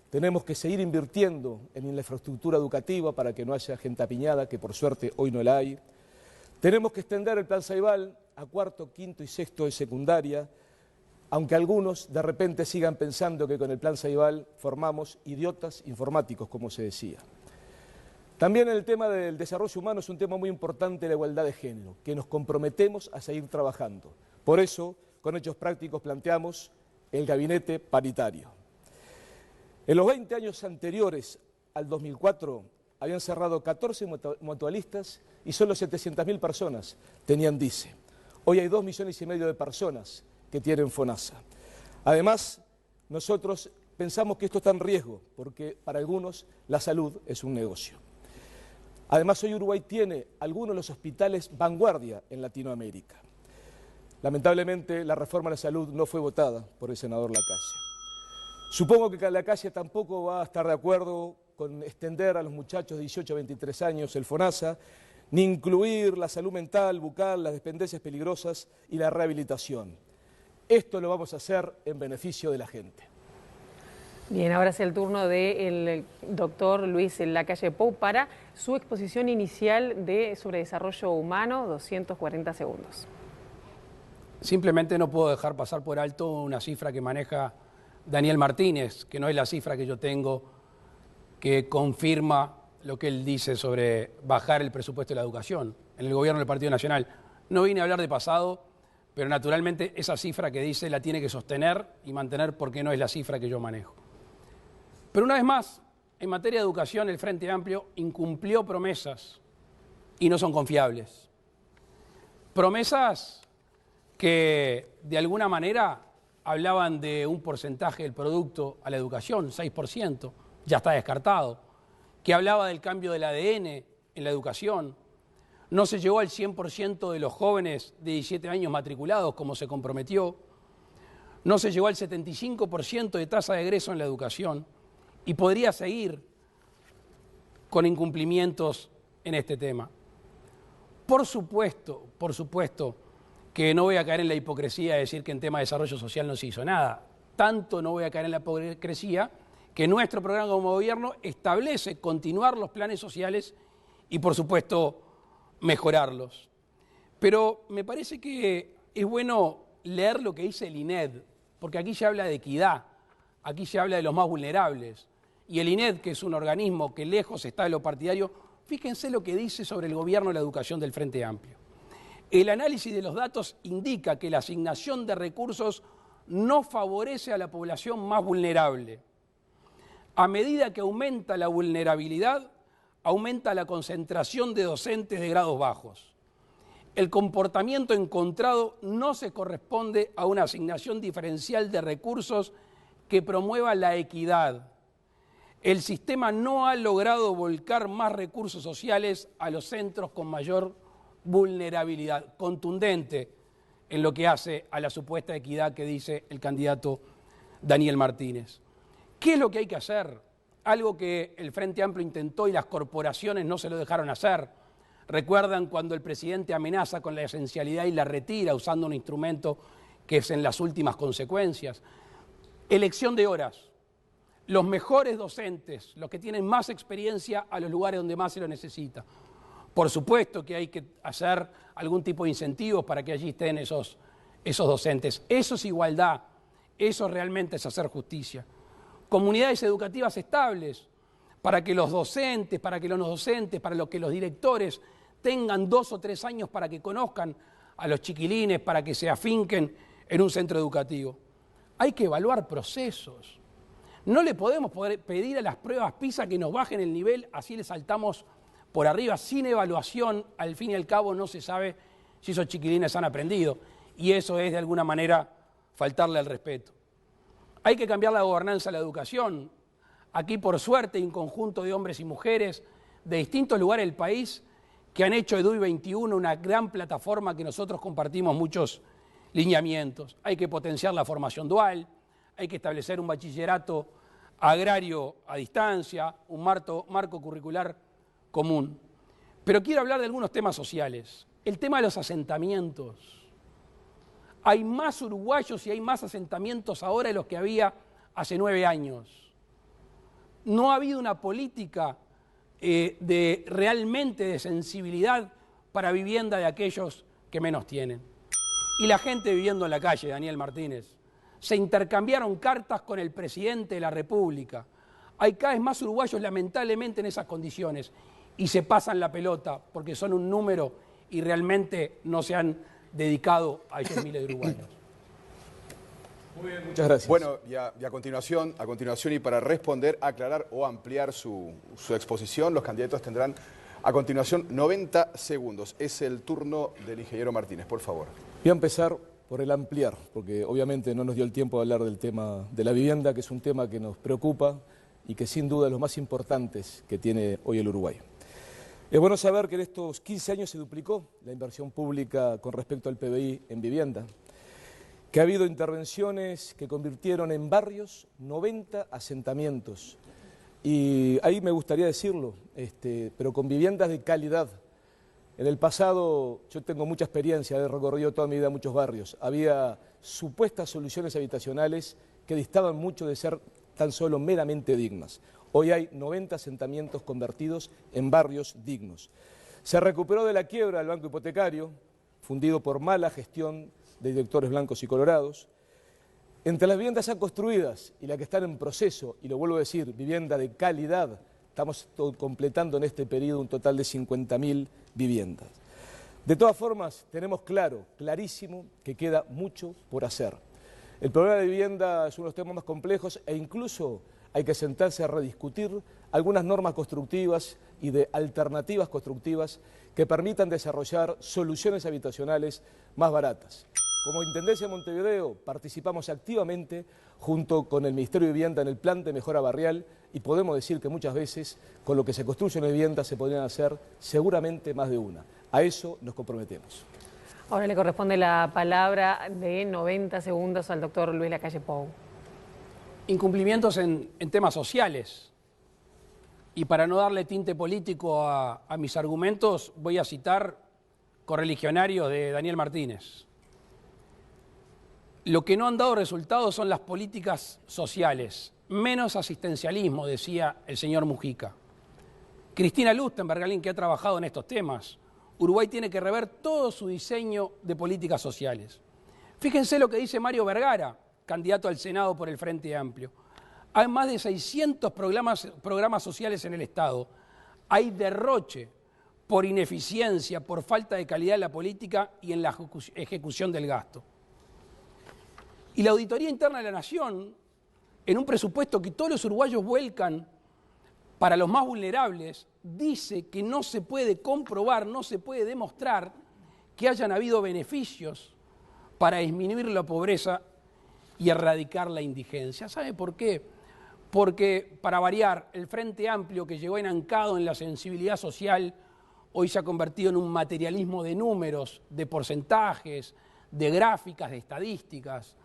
Tenemos que seguir invirtiendo en la infraestructura educativa para que no haya gente apiñada, que por suerte hoy no la hay. Tenemos que extender el Plan Ceibal a cuarto, quinto y sexto de secundaria, aunque algunos de repente sigan pensando que con el Plan Ceibal formamos idiotas informáticos, como se decía. También el tema del desarrollo humano es un tema muy importante, la igualdad de género, que nos comprometemos a seguir trabajando. Por eso, con hechos prácticos planteamos el gabinete paritario. En los 20 años anteriores al 2004 habían cerrado 14 mutualistas y solo 700.000 personas tenían DICE. Hoy hay 2,5 millones de personas que tienen FONASA. Además, nosotros pensamos que esto está en riesgo porque para algunos la salud es un negocio. Además, hoy Uruguay tiene algunos de los hospitales vanguardia en Latinoamérica. Lamentablemente, la reforma de la salud no fue votada por el senador Lacalle. Supongo que Lacalle tampoco va a estar de acuerdo con extender a los muchachos de 18 a 23 años el FONASA, ni incluir la salud mental, bucal, las dependencias peligrosas y la rehabilitación. Esto lo vamos a hacer en beneficio de la gente. Bien, ahora es el turno del doctor Luis Lacalle Pou para su exposición inicial sobre desarrollo humano, 240 segundos. Simplemente no puedo dejar pasar por alto una cifra que maneja Daniel Martínez, que no es la cifra que yo tengo, que confirma lo que él dice sobre bajar el presupuesto de la educación en el gobierno del Partido Nacional. No vine a hablar de pasado, pero naturalmente esa cifra que dice la tiene que sostener y mantener porque no es la cifra que yo manejo. Pero una vez más, en materia de educación, el Frente Amplio incumplió promesas y no son confiables. Promesas que de alguna manera hablaban de un porcentaje del producto a la educación, 6%, ya está descartado, que hablaba del cambio del ADN en la educación. No se llegó al 100% de los jóvenes de 17 años matriculados como se comprometió. No se llegó al 75% de tasa de egreso en la educación. Y podría seguir con incumplimientos en este tema. Por supuesto que no voy a caer en la hipocresía de decir que en tema de desarrollo social no se hizo nada. Tanto no voy a caer en la hipocresía que nuestro programa como gobierno establece continuar los planes sociales y, por supuesto, mejorarlos. Pero me parece que es bueno leer lo que dice el INED, porque aquí se habla de equidad, aquí se habla de los más vulnerables. Y el INED, que es un organismo que lejos está de lo partidario, fíjense lo que dice sobre el gobierno de la educación del Frente Amplio. El análisis de los datos indica que la asignación de recursos no favorece a la población más vulnerable. A medida que aumenta la vulnerabilidad, aumenta la concentración de docentes de grados bajos. El comportamiento encontrado no se corresponde a una asignación diferencial de recursos que promueva la equidad. El sistema no ha logrado volcar más recursos sociales a los centros con mayor vulnerabilidad, contundente en lo que hace a la supuesta equidad que dice el candidato Daniel Martínez. ¿Qué es lo que hay que hacer? Algo que el Frente Amplio intentó y las corporaciones no se lo dejaron hacer. ¿Recuerdan cuando el presidente amenaza con la esencialidad y la retira usando un instrumento que es en las últimas consecuencias? Elección de horas. Los mejores docentes, los que tienen más experiencia a los lugares donde más se lo necesita. Por supuesto que hay que hacer algún tipo de incentivos para que allí estén esos docentes. Eso es igualdad, eso realmente es hacer justicia. Comunidades educativas estables para que los docentes, para que los no docentes, para que los directores tengan 2 o 3 años para que conozcan a los chiquilines, para que se afinquen en un centro educativo. Hay que evaluar procesos. No le podemos pedir a las pruebas PISA que nos bajen el nivel, así le saltamos por arriba. Sin evaluación, al fin y al cabo, no se sabe si esos chiquilines han aprendido. Y eso es, de alguna manera, faltarle al respeto. Hay que cambiar la gobernanza de la educación. Aquí, por suerte, hay un conjunto de hombres y mujeres de distintos lugares del país que han hecho EDUI 21 una gran plataforma que nosotros compartimos muchos lineamientos. Hay que potenciar la formación dual, hay que establecer un bachillerato agrario a distancia, un marco curricular común. Pero quiero hablar de algunos temas sociales. El tema de los asentamientos. Hay más uruguayos y hay más asentamientos ahora de los que había hace 9 años. No ha habido una política realmente de sensibilidad para vivienda de aquellos que menos tienen. Y la gente viviendo en la calle, Daniel Martínez. Se intercambiaron cartas con el presidente de la República. Hay cada vez más uruguayos, lamentablemente, en esas condiciones. Y se pasan la pelota porque son un número y realmente no se han dedicado a esos miles de uruguayos. Muy bien, muchas gracias. Bueno, y a continuación y para responder, aclarar o ampliar su exposición, los candidatos tendrán a continuación 90 segundos. Es el turno del ingeniero Martínez, por favor. Voy a empezar por el ampliar, porque obviamente no nos dio el tiempo de hablar del tema de la vivienda, que es un tema que nos preocupa y que sin duda es lo más importantes que tiene hoy el Uruguay. Es bueno saber que en estos 15 años se duplicó la inversión pública con respecto al PBI en vivienda, que ha habido intervenciones que convirtieron en barrios 90 asentamientos. Y ahí me gustaría decirlo, pero con viviendas de calidad. En el pasado, yo tengo mucha experiencia, he recorrido toda mi vida muchos barrios. Había supuestas soluciones habitacionales que distaban mucho de ser tan solo meramente dignas. Hoy hay 90 asentamientos convertidos en barrios dignos. Se recuperó de la quiebra el banco hipotecario, fundido por mala gestión de directores blancos y colorados. Entre las viviendas ya construidas y las que están en proceso, y lo vuelvo a decir, vivienda de calidad, estamos completando en este periodo un total de 50.000 viviendas. De todas formas, tenemos clarísimo, que queda mucho por hacer. El problema de vivienda es uno de los temas más complejos e incluso hay que sentarse a rediscutir algunas normas constructivas y de alternativas constructivas que permitan desarrollar soluciones habitacionales más baratas. Como Intendencia de Montevideo participamos activamente junto con el Ministerio de Vivienda en el plan de mejora barrial y podemos decir que muchas veces con lo que se construye en vivienda se podrían hacer seguramente más de una. A eso nos comprometemos. Ahora le corresponde la palabra de 90 segundos al doctor Luis Lacalle Pou. Incumplimientos en temas sociales. Y para no darle tinte político a mis argumentos, voy a citar Correligionarios de Daniel Martínez. Lo que no han dado resultados son las políticas sociales, menos asistencialismo, decía el señor Mujica. Cristina Lustenberg, alguien que ha trabajado en estos temas. Uruguay tiene que rever todo su diseño de políticas sociales. Fíjense lo que dice Mario Vergara, candidato al Senado por el Frente Amplio. Hay más de 600 programas sociales en el Estado. Hay derroche por ineficiencia, por falta de calidad en la política y en la ejecución del gasto. Y la Auditoría Interna de la Nación, en un presupuesto que todos los uruguayos vuelcan para los más vulnerables, dice que no se puede comprobar, no se puede demostrar que hayan habido beneficios para disminuir la pobreza y erradicar la indigencia. ¿Sabe por qué? Porque, para variar, el Frente Amplio, que llegó enancado en la sensibilidad social, hoy se ha convertido en un materialismo de números, de porcentajes, de gráficas, de estadísticas.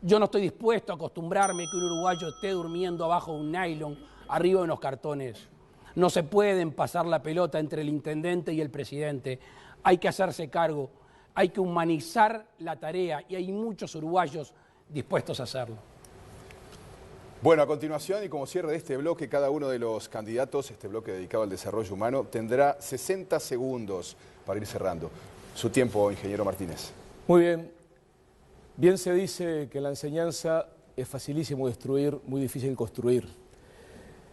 Yo no estoy dispuesto a acostumbrarme que un uruguayo esté durmiendo abajo de un nylon, arriba de unos cartones. No se pueden pasar la pelota entre el intendente y el presidente. Hay que hacerse cargo, hay que humanizar la tarea y hay muchos uruguayos dispuestos a hacerlo. Bueno, a continuación y como cierre de este bloque, cada uno de los candidatos, este bloque dedicado al desarrollo humano, tendrá 60 segundos para ir cerrando. Su tiempo, ingeniero Martínez. Muy bien. Bien se dice que en la enseñanza es facilísimo destruir, muy difícil construir.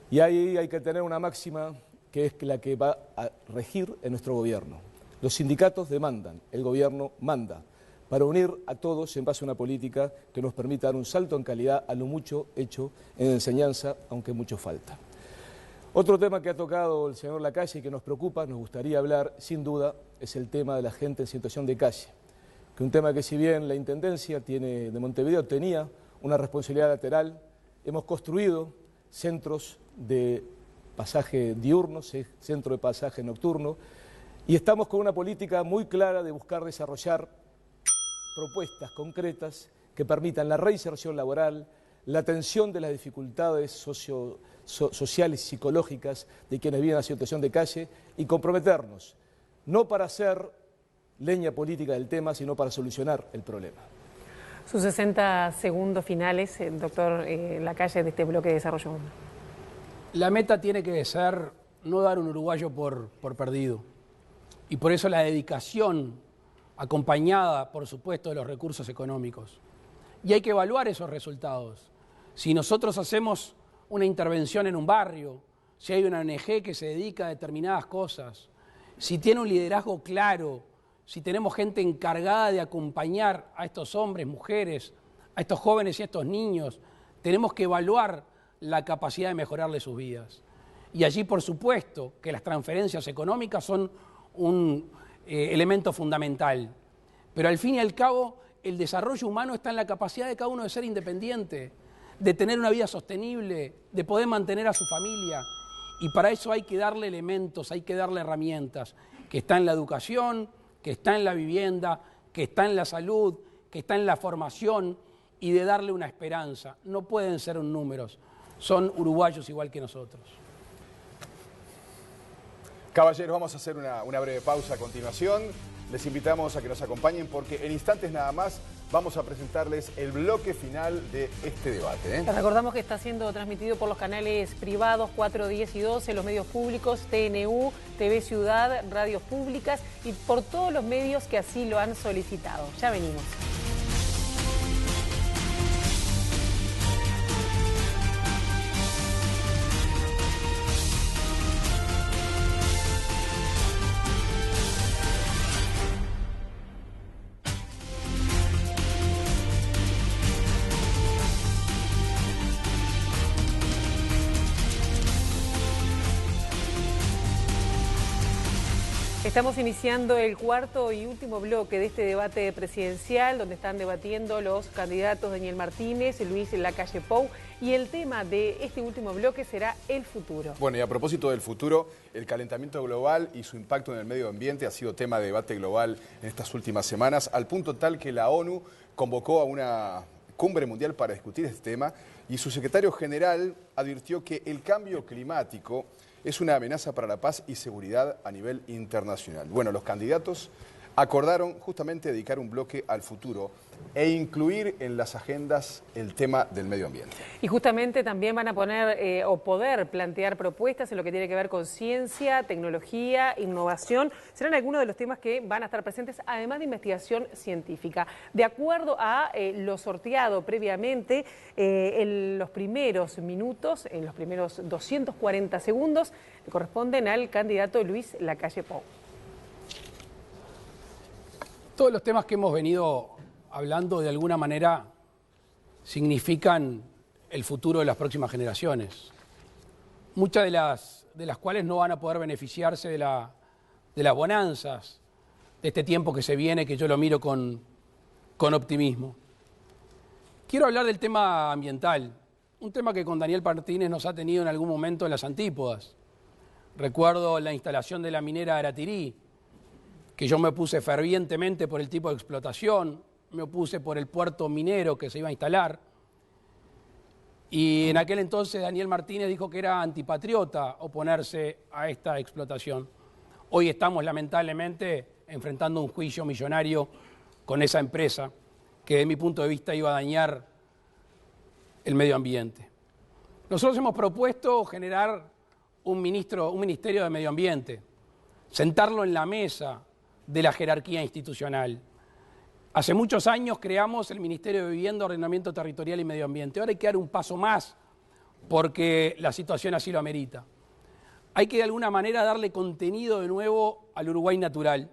Y ahí hay que tener una máxima que es la que va a regir en nuestro gobierno. Los sindicatos demandan, el gobierno manda, para unir a todos en base a una política que nos permita dar un salto en calidad a lo mucho hecho en enseñanza, aunque mucho falta. Otro tema que ha tocado el señor Lacalle y que nos preocupa, nos gustaría hablar, sin duda, es el tema de la gente en situación de calle. Que un tema que si bien la Intendencia de Montevideo tenía una responsabilidad lateral, hemos construido centros de pasaje diurno, centro de pasaje nocturno, y estamos con una política muy clara de buscar desarrollar propuestas concretas que permitan la reinserción laboral, la atención de las dificultades sociales y psicológicas de quienes viven en situación de calle y comprometernos, no para hacer leña política del tema, sino para solucionar el problema. Sus 60 segundos finales, doctor Lacalle, de este bloque de desarrollo humano. La meta tiene que ser no dar un uruguayo por perdido. Y por eso la dedicación, acompañada, por supuesto, de los recursos económicos. Y hay que evaluar esos resultados. Si nosotros hacemos una intervención en un barrio, si hay una ONG que se dedica a determinadas cosas, si tiene un liderazgo claro, si tenemos gente encargada de acompañar a estos hombres, mujeres, a estos jóvenes y a estos niños, tenemos que evaluar la capacidad de mejorarle sus vidas. Y allí, por supuesto, que las transferencias económicas son un elemento fundamental. Pero al fin y al cabo, el desarrollo humano está en la capacidad de cada uno de ser independiente, de tener una vida sostenible, de poder mantener a su familia. Y para eso hay que darle elementos, hay que darle herramientas, que está en la educación, que está en la vivienda, que está en la salud, que está en la formación, y de darle una esperanza. No pueden ser números, son uruguayos igual que nosotros. Caballeros, vamos a hacer una breve pausa a continuación. Les invitamos a que nos acompañen porque en instantes nada más vamos a presentarles el bloque final de este debate. Les recordamos que está siendo transmitido por los canales privados 4, 10 y 12, los medios públicos, TNU, TV Ciudad, radios públicas y por todos los medios que así lo han solicitado. Ya venimos. Estamos iniciando el cuarto y último bloque de este debate presidencial, donde están debatiendo los candidatos Daniel Martínez, Luis Lacalle Pou, y el tema de este último bloque será el futuro. Bueno, y a propósito del futuro, el calentamiento global y su impacto en el medio ambiente ha sido tema de debate global en estas últimas semanas, al punto tal que la ONU convocó a una cumbre mundial para discutir este tema y su secretario general advirtió que el cambio climático es una amenaza para la paz y seguridad a nivel internacional. Bueno, los candidatos acordaron justamente dedicar un bloque al futuro e incluir en las agendas el tema del medio ambiente. Y justamente también van a poner o poder plantear propuestas en lo que tiene que ver con ciencia, tecnología, innovación. Serán algunos de los temas que van a estar presentes, además de investigación científica. De acuerdo a lo sorteado previamente, en los primeros minutos, en los primeros 240 segundos, le corresponden al candidato Luis Lacalle Pou. Todos los temas que hemos venido hablando de alguna manera significan el futuro de las próximas generaciones. Muchas de las cuales no van a poder beneficiarse de las bonanzas de este tiempo que se viene, que yo lo miro con optimismo. Quiero hablar del tema ambiental, un tema que con Daniel Martínez nos ha tenido en algún momento en las antípodas. Recuerdo la instalación de la minera Aratirí, que yo me opuse fervientemente por el tipo de explotación, me opuse por el puerto minero que se iba a instalar. Y en aquel entonces Daniel Martínez dijo que era antipatriota oponerse a esta explotación. Hoy estamos lamentablemente enfrentando un juicio millonario con esa empresa que desde mi punto de vista iba a dañar el medio ambiente. Nosotros hemos propuesto generar un ministerio de Medio Ambiente, sentarlo en la mesa de la jerarquía institucional. Hace muchos años creamos el Ministerio de Vivienda, Ordenamiento Territorial y Medio Ambiente. Ahora hay que dar un paso más porque la situación así lo amerita. Hay que de alguna manera darle contenido de nuevo al Uruguay natural,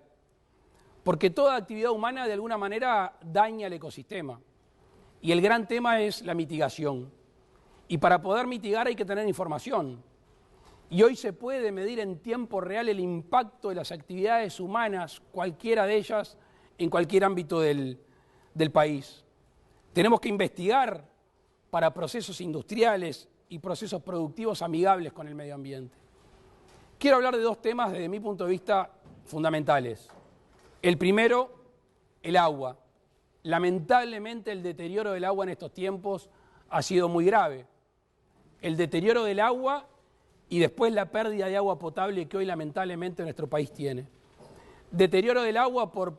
porque toda actividad humana de alguna manera daña el ecosistema. Y el gran tema es la mitigación. Y para poder mitigar hay que tener información. Y hoy se puede medir en tiempo real el impacto de las actividades humanas, cualquiera de ellas, en cualquier ámbito del país. Tenemos que investigar para procesos industriales y procesos productivos amigables con el medio ambiente. Quiero hablar de dos temas desde mi punto de vista fundamentales. El primero, el agua. Lamentablemente el deterioro del agua en estos tiempos ha sido muy grave. El deterioro del agua y después la pérdida de agua potable que hoy lamentablemente nuestro país tiene. Deterioro del agua por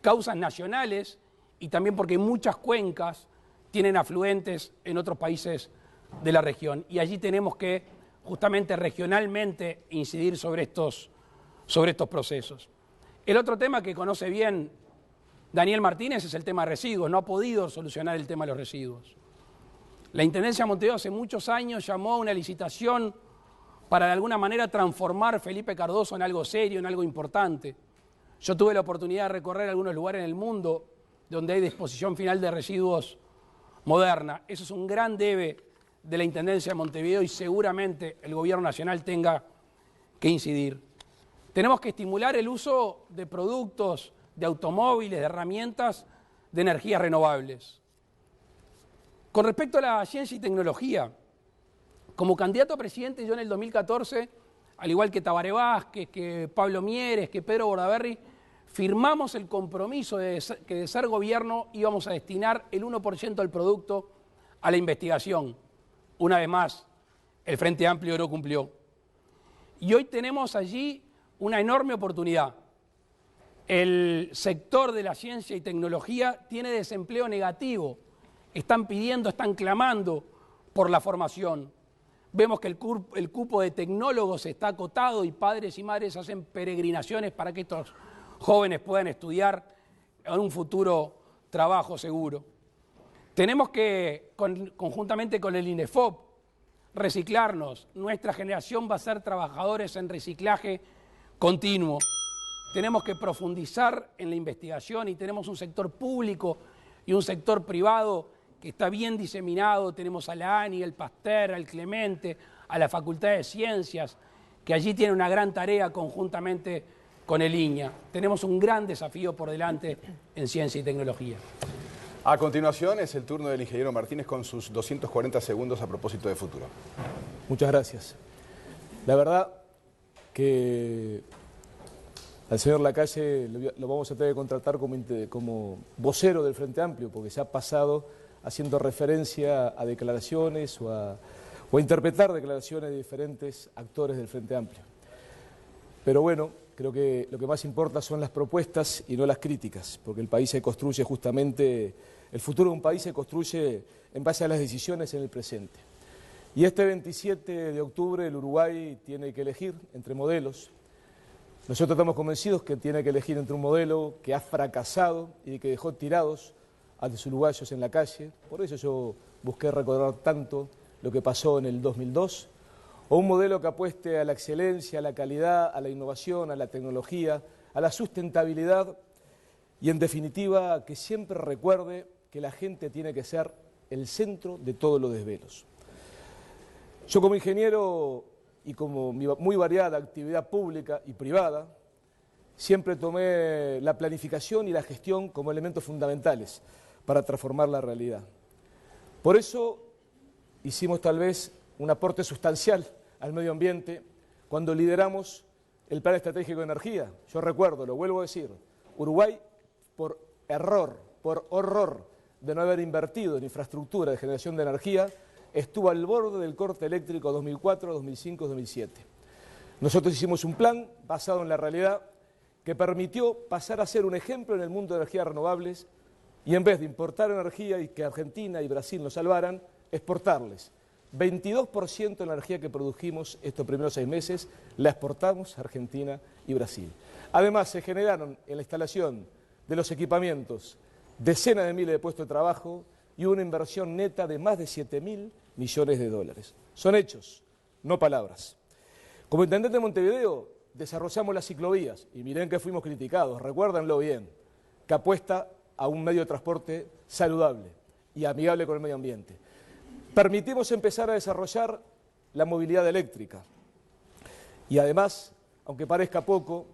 causas nacionales y también porque muchas cuencas tienen afluentes en otros países de la región. Y allí tenemos que justamente regionalmente incidir sobre estos procesos. El otro tema que conoce bien Daniel Martínez es el tema de residuos. No ha podido solucionar el tema de los residuos. La Intendencia de Montevideo hace muchos años llamó a una licitación para de alguna manera transformar Felipe Cardoso en algo serio, en algo importante. Yo tuve la oportunidad de recorrer algunos lugares en el mundo donde hay disposición final de residuos moderna. Eso es un gran debe de la Intendencia de Montevideo y seguramente el Gobierno Nacional tenga que incidir. Tenemos que estimular el uso de productos, de automóviles, de herramientas de energías renovables. Con respecto a la ciencia y tecnología, como candidato a presidente yo en el 2014, al igual que Tabaré Vázquez, que Pablo Mieres, que Pedro Bordaberry, firmamos el compromiso que de ser gobierno íbamos a destinar el 1% del producto a la investigación. Una vez más, el Frente Amplio no cumplió. Y hoy tenemos allí una enorme oportunidad. El sector de la ciencia y tecnología tiene desempleo negativo. Están pidiendo, están clamando por la formación. Vemos que el cupo de tecnólogos está acotado y padres y madres hacen peregrinaciones para que estos jóvenes puedan estudiar en un futuro trabajo seguro. Tenemos que, conjuntamente con el INEFOP, reciclarnos. Nuestra generación va a ser trabajadores en reciclaje continuo. Tenemos que profundizar en la investigación y tenemos un sector público y un sector privado que está bien diseminado. Tenemos a la ANI, al Pasteur, al Clemente, a la Facultad de Ciencias, que allí tiene una gran tarea conjuntamente con el INIA. Tenemos un gran desafío por delante en ciencia y tecnología. A continuación es el turno del ingeniero Martínez con sus 240 segundos a propósito de futuro. Muchas gracias. La verdad que al señor Lacalle lo vamos a tener que contratar como vocero del Frente Amplio, porque se ha pasado haciendo referencia a declaraciones o a interpretar declaraciones de diferentes actores del Frente Amplio. Pero bueno, creo que lo que más importa son las propuestas y no las críticas, porque el país se construye justamente, el futuro de un país se construye en base a las decisiones en el presente. Y este 27 de octubre el Uruguay tiene que elegir entre modelos. Nosotros estamos convencidos que tiene que elegir entre un modelo que ha fracasado y que dejó tirados a los uruguayos en la calle. Por eso yo busqué recordar tanto lo que pasó en el 2002, o un modelo que apueste a la excelencia, a la calidad, a la innovación, a la tecnología, a la sustentabilidad y, en definitiva, que siempre recuerde que la gente tiene que ser el centro de todos los desvelos. Yo como ingeniero y como mi muy variada actividad pública y privada, siempre tomé la planificación y la gestión como elementos fundamentales para transformar la realidad. Por eso hicimos tal vez un aporte sustancial al medio ambiente cuando lideramos el Plan Estratégico de Energía. Yo recuerdo, lo vuelvo a decir, Uruguay, por error, por horror de no haber invertido en infraestructura de generación de energía, estuvo al borde del corte eléctrico 2004, 2005, 2007. Nosotros hicimos un plan basado en la realidad que permitió pasar a ser un ejemplo en el mundo de energías renovables y en vez de importar energía y que Argentina y Brasil nos salvaran, exportarles. 22% de la energía que produjimos estos primeros 6 meses la exportamos a Argentina y Brasil. Además, se generaron en la instalación de los equipamientos decenas de miles de puestos de trabajo y una inversión neta de más de 7.000 millones de dólares. Son hechos, no palabras. Como intendente de Montevideo, desarrollamos las ciclovías y miren que fuimos criticados, recuérdenlo bien, que apuesta a un medio de transporte saludable y amigable con el medio ambiente. Permitimos empezar a desarrollar la movilidad eléctrica y además, aunque parezca poco,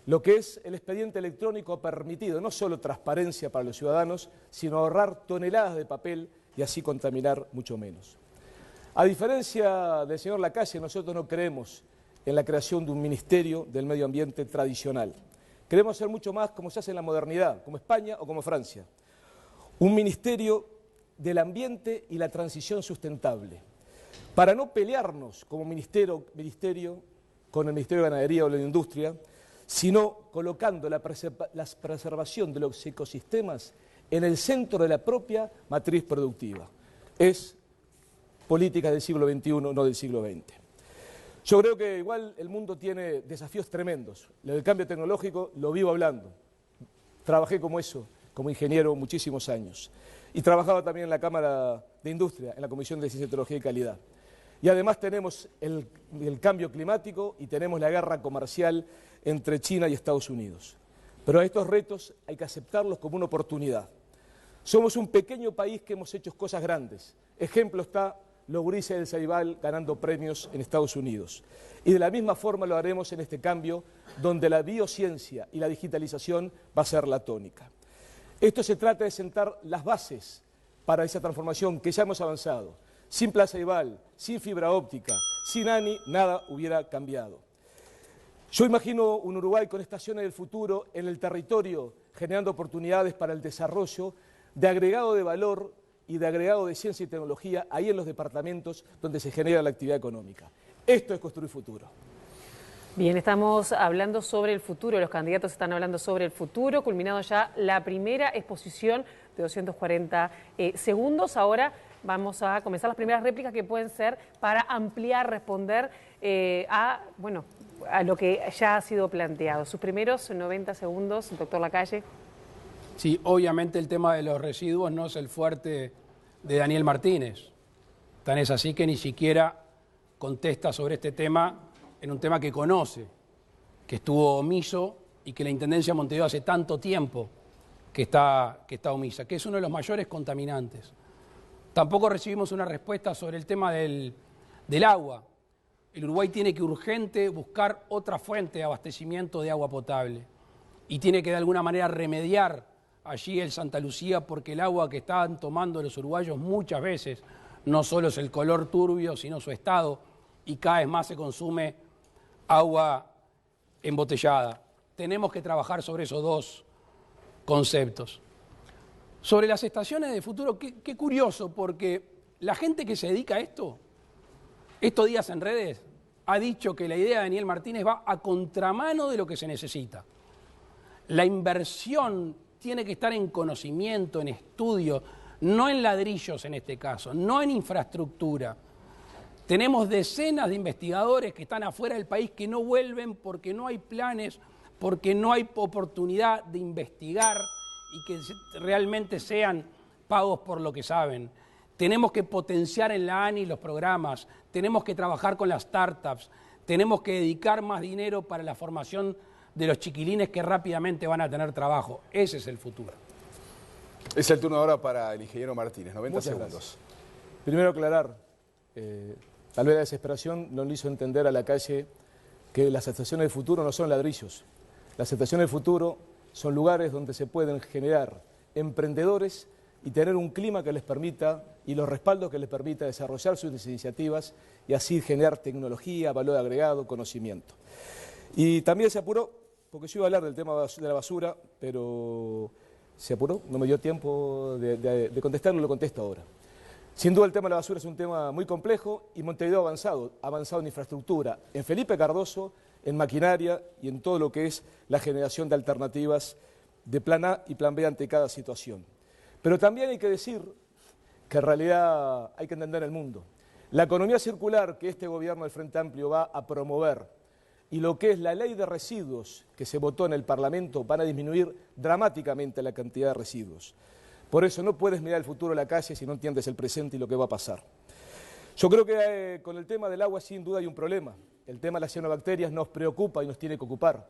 lo que es el expediente electrónico ha permitido no solo transparencia para los ciudadanos, sino ahorrar toneladas de papel y así contaminar mucho menos. A diferencia del señor Lacalle, nosotros no creemos en la creación de un ministerio del medio ambiente tradicional. Queremos hacer mucho más como se hace en la modernidad, como España o como Francia. Un ministerio del ambiente y la transición sustentable, para no pelearnos como ministerio con el Ministerio de Ganadería o de la Industria, sino colocando la preservación de los ecosistemas en el centro de la propia matriz productiva. Es política del siglo XXI, no del siglo XX. Yo creo que igual el mundo tiene desafíos tremendos. Lo del cambio tecnológico lo vivo hablando. Trabajé como ingeniero muchísimos años. Y trabajaba también en la Cámara de Industria, en la Comisión de Ciencia, Tecnología y Calidad. Y además tenemos el cambio climático y tenemos la guerra comercial entre China y Estados Unidos. Pero a estos retos hay que aceptarlos como una oportunidad. Somos un pequeño país que hemos hecho cosas grandes. Ejemplo está los gurises del Ceibal ganando premios en Estados Unidos. Y de la misma forma lo haremos en este cambio, donde la biociencia y la digitalización va a ser la tónica. Esto se trata de sentar las bases para esa transformación que ya hemos avanzado. Sin Plaza Ceibal, sin fibra óptica, sin ANI, nada hubiera cambiado. Yo imagino un Uruguay con estaciones del futuro en el territorio, generando oportunidades para el desarrollo de agregado de valor y de agregado de ciencia y tecnología ahí en los departamentos donde se genera la actividad económica. Esto es construir futuro. Bien, estamos hablando sobre el futuro, los candidatos están hablando sobre el futuro, culminado ya la primera exposición de 240 segundos. Ahora vamos a comenzar las primeras réplicas que pueden ser para ampliar, responder a lo que ya ha sido planteado. Sus primeros 90 segundos, doctor Lacalle. Sí, obviamente el tema de los residuos no es el fuerte de Daniel Martínez. Tan es así que ni siquiera contesta sobre este tema en un tema que conoce, que estuvo omiso y que la Intendencia de Montevideo hace tanto tiempo que está omisa, que es uno de los mayores contaminantes. Tampoco recibimos una respuesta sobre el tema del agua. El Uruguay tiene que urgente buscar otra fuente de abastecimiento de agua potable y tiene que de alguna manera remediar allí el Santa Lucía, porque el agua que están tomando los uruguayos muchas veces no solo es el color turbio, sino su estado, y cada vez más se consume agua embotellada. Tenemos que trabajar sobre esos dos conceptos. Sobre las estaciones de futuro, qué curioso, porque la gente que se dedica a esto, estos días en redes, ha dicho que la idea de Daniel Martínez va a contramano de lo que se necesita. La inversión tiene que estar en conocimiento, en estudio, no en ladrillos en este caso, no en infraestructura. Tenemos decenas de investigadores que están afuera del país que no vuelven porque no hay planes, porque no hay oportunidad de investigar y que realmente sean pagos por lo que saben. Tenemos que potenciar en la ANI los programas, tenemos que trabajar con las startups, tenemos que dedicar más dinero para la formación de los chiquilines que rápidamente van a tener trabajo. Ese es el futuro. Es el turno ahora para el ingeniero Martínez, 90 Muchas segundos. Gracias. Primero aclarar, tal vez la desesperación no le hizo entender a Lacalle que las estaciones del futuro no son ladrillos. Las estaciones del futuro son lugares donde se pueden generar emprendedores y tener un clima que les permita y los respaldos que les permita desarrollar sus iniciativas y así generar tecnología, valor agregado, conocimiento. Y también se apuró, porque yo iba a hablar del tema de la basura, pero se apuró, no me dio tiempo de contestarlo, lo contesto ahora. Sin duda el tema de la basura es un tema muy complejo y Montevideo ha avanzado en infraestructura, en Felipe Cardoso, en maquinaria y en todo lo que es la generación de alternativas de plan A y plan B ante cada situación. Pero también hay que decir que en realidad hay que entender el mundo. La economía circular que este gobierno del Frente Amplio va a promover y lo que es la ley de residuos que se votó en el Parlamento van a disminuir dramáticamente la cantidad de residuos. Por eso no puedes mirar el futuro de la calle si no entiendes el presente y lo que va a pasar. Yo creo que con el tema del agua sin duda hay un problema. El tema de las cianobacterias nos preocupa y nos tiene que ocupar.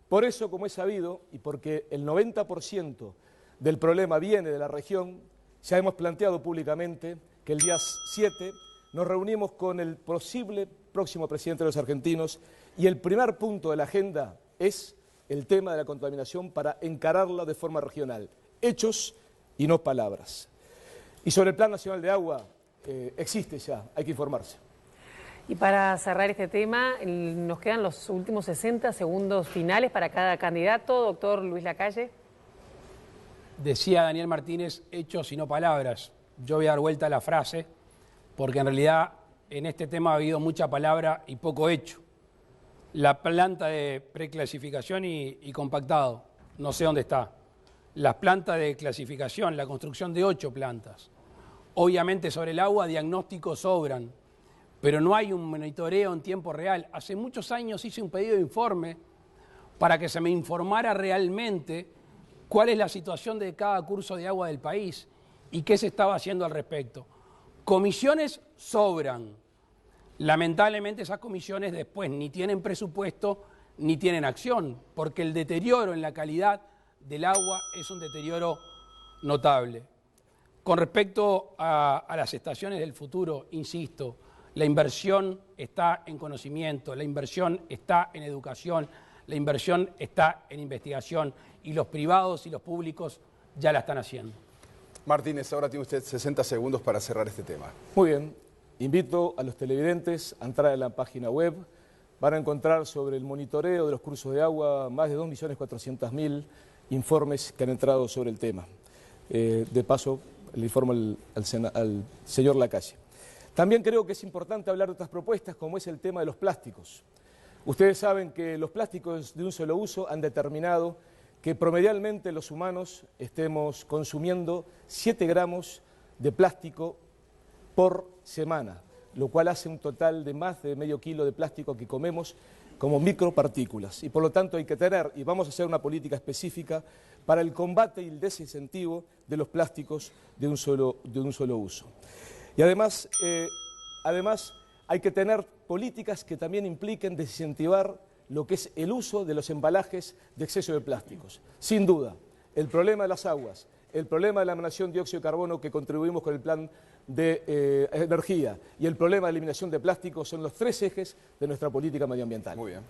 Por eso, como es sabido, y porque el 90% del problema viene de la región, ya hemos planteado públicamente que el día 7 nos reunimos con el posible próximo presidente de los argentinos y el primer punto de la agenda es el tema de la contaminación para encararla de forma regional. Hechos y no palabras. Y sobre el Plan Nacional de Agua, existe ya, hay que informarse. Y para cerrar este tema, nos quedan los últimos 60 segundos finales para cada candidato. Doctor Luis Lacalle. Decía Daniel Martínez, hechos y no palabras. Yo voy a dar vuelta a la frase, porque en realidad en este tema ha habido mucha palabra y poco hecho. La planta de preclasificación y compactado, no sé dónde está. Las plantas de clasificación, la construcción de 8 plantas. Obviamente sobre el agua diagnósticos sobran, pero no hay un monitoreo en tiempo real. Hace muchos años hice un pedido de informe para que se me informara realmente cuál es la situación de cada curso de agua del país y qué se estaba haciendo al respecto. Comisiones sobran. Lamentablemente esas comisiones después ni tienen presupuesto ni tienen acción, porque el deterioro en la calidad del agua es un deterioro notable. Con respecto a las estaciones del futuro, insisto, la inversión está en conocimiento, la inversión está en educación, la inversión está en investigación y los privados y los públicos ya la están haciendo. Martínez, ahora tiene usted 60 segundos para cerrar este tema. Muy bien, invito a los televidentes a entrar en la página web, van a encontrar sobre el monitoreo de los cursos de agua más de 2.400.000 informes que han entrado sobre el tema. De paso, le informo al señor Lacalle. También creo que es importante hablar de otras propuestas, como es el tema de los plásticos. Ustedes saben que los plásticos de un solo uso han determinado que promedialmente los humanos estemos consumiendo 7 gramos de plástico por semana, lo cual hace un total de más de medio kilo de plástico que comemos como micropartículas. Y por lo tanto hay que tener, y vamos a hacer una política específica para el combate y el desincentivo de los plásticos de un solo uso. Y además hay que tener políticas que también impliquen desincentivar lo que es el uso de los embalajes de exceso de plásticos. Sin duda, el problema de las aguas, el problema de la emanación de dióxido de carbono que contribuimos con el plan de energía y el problema de eliminación de plásticos son los 3 ejes de nuestra política medioambiental. Muy bien.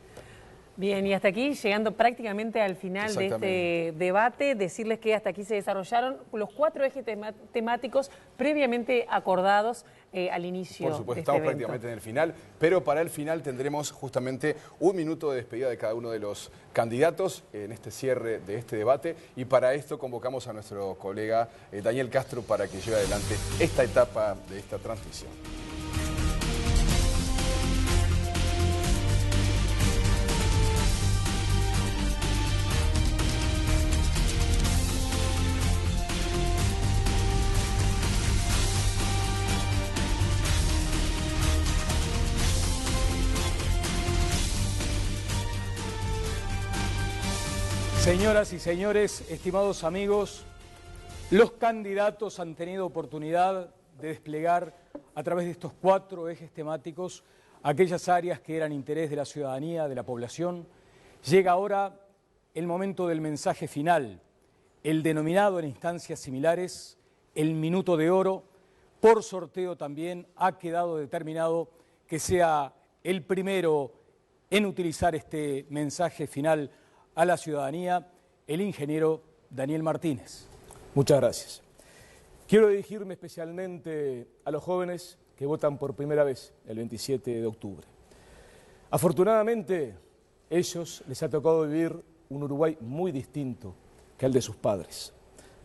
Bien, y hasta aquí, llegando prácticamente al final de este debate, decirles que hasta aquí se desarrollaron los 4 ejes temáticos previamente acordados al inicio. Por supuesto, de este estamos evento. prácticamente en el final, pero para el final tendremos justamente 1 minuto de despedida de cada uno de los candidatos en este cierre de este debate y para esto convocamos a nuestro colega Daniel Castro para que lleve adelante esta etapa de esta transmisión. Señoras y señores, estimados amigos, los candidatos han tenido oportunidad de desplegar a través de estos 4 ejes temáticos aquellas áreas que eran interés de la ciudadanía, de la población. Llega ahora el momento del mensaje final, el denominado en instancias similares, el minuto de oro. Por sorteo también ha quedado determinado que sea el primero en utilizar este mensaje final a la ciudadanía, el ingeniero Daniel Martínez. Muchas gracias. Quiero dirigirme especialmente a los jóvenes que votan por primera vez el 27 de octubre. Afortunadamente, ellos les ha tocado vivir un Uruguay muy distinto que el de sus padres.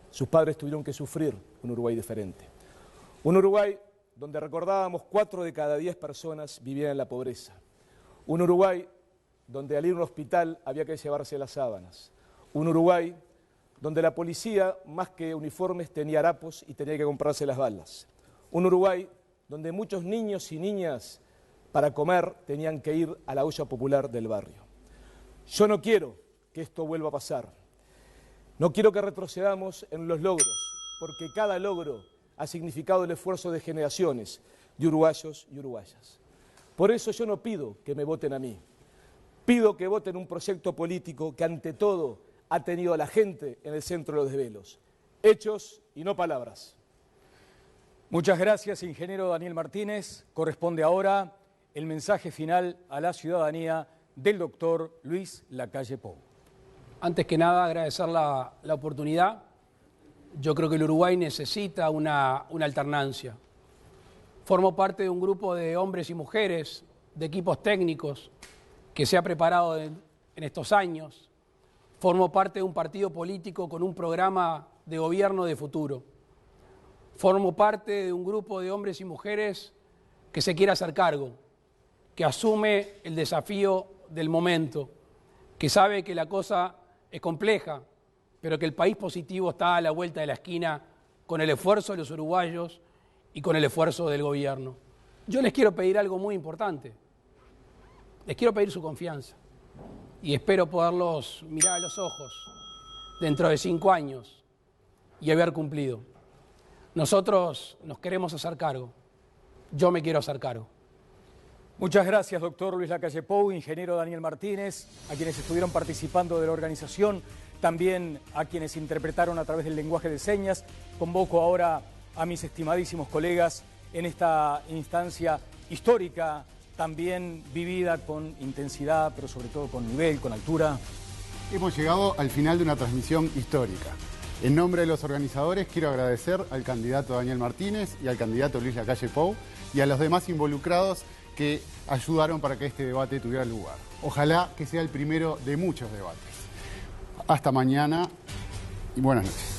Sus padres tuvieron que sufrir un Uruguay diferente. Un Uruguay donde recordábamos 4 de cada 10 personas vivían en la pobreza. Un Uruguay donde al ir a un hospital había que llevarse las sábanas. Un Uruguay donde la policía, más que uniformes, tenía harapos y tenía que comprarse las balas. Un Uruguay donde muchos niños y niñas para comer tenían que ir a la olla popular del barrio. Yo no quiero que esto vuelva a pasar. No quiero que retrocedamos en los logros, porque cada logro ha significado el esfuerzo de generaciones de uruguayos y uruguayas. Por eso yo no pido que me voten a mí. Pido que voten un proyecto político que ante todo ha tenido a la gente en el centro de los desvelos. Hechos y no palabras. Muchas gracias, ingeniero Daniel Martínez. Corresponde ahora el mensaje final a la ciudadanía del doctor Luis Lacalle Pou. Antes que nada, agradecer la oportunidad. Yo creo que el Uruguay necesita una alternancia. Formo parte de un grupo de hombres y mujeres, de equipos técnicos, que se ha preparado en estos años. Formo parte de un partido político con un programa de gobierno de futuro. Formo parte de un grupo de hombres y mujeres que se quiere hacer cargo, que asume el desafío del momento, que sabe que la cosa es compleja, pero que el país positivo está a la vuelta de la esquina con el esfuerzo de los uruguayos y con el esfuerzo del gobierno. Yo les quiero pedir algo muy importante. Les quiero pedir su confianza y espero poderlos mirar a los ojos dentro de 5 años y haber cumplido. Nosotros nos queremos hacer cargo. Yo me quiero hacer cargo. Muchas gracias, doctor Luis Lacalle Pou, ingeniero Daniel Martínez, a quienes estuvieron participando de la organización, también a quienes interpretaron a través del lenguaje de señas. Convoco ahora a mis estimadísimos colegas en esta instancia histórica, también vivida con intensidad, pero sobre todo con nivel, con altura. Hemos llegado al final de una transmisión histórica. En nombre de los organizadores quiero agradecer al candidato Daniel Martínez y al candidato Luis Lacalle Pou y a los demás involucrados que ayudaron para que este debate tuviera lugar. Ojalá que sea el primero de muchos debates. Hasta mañana y buenas noches.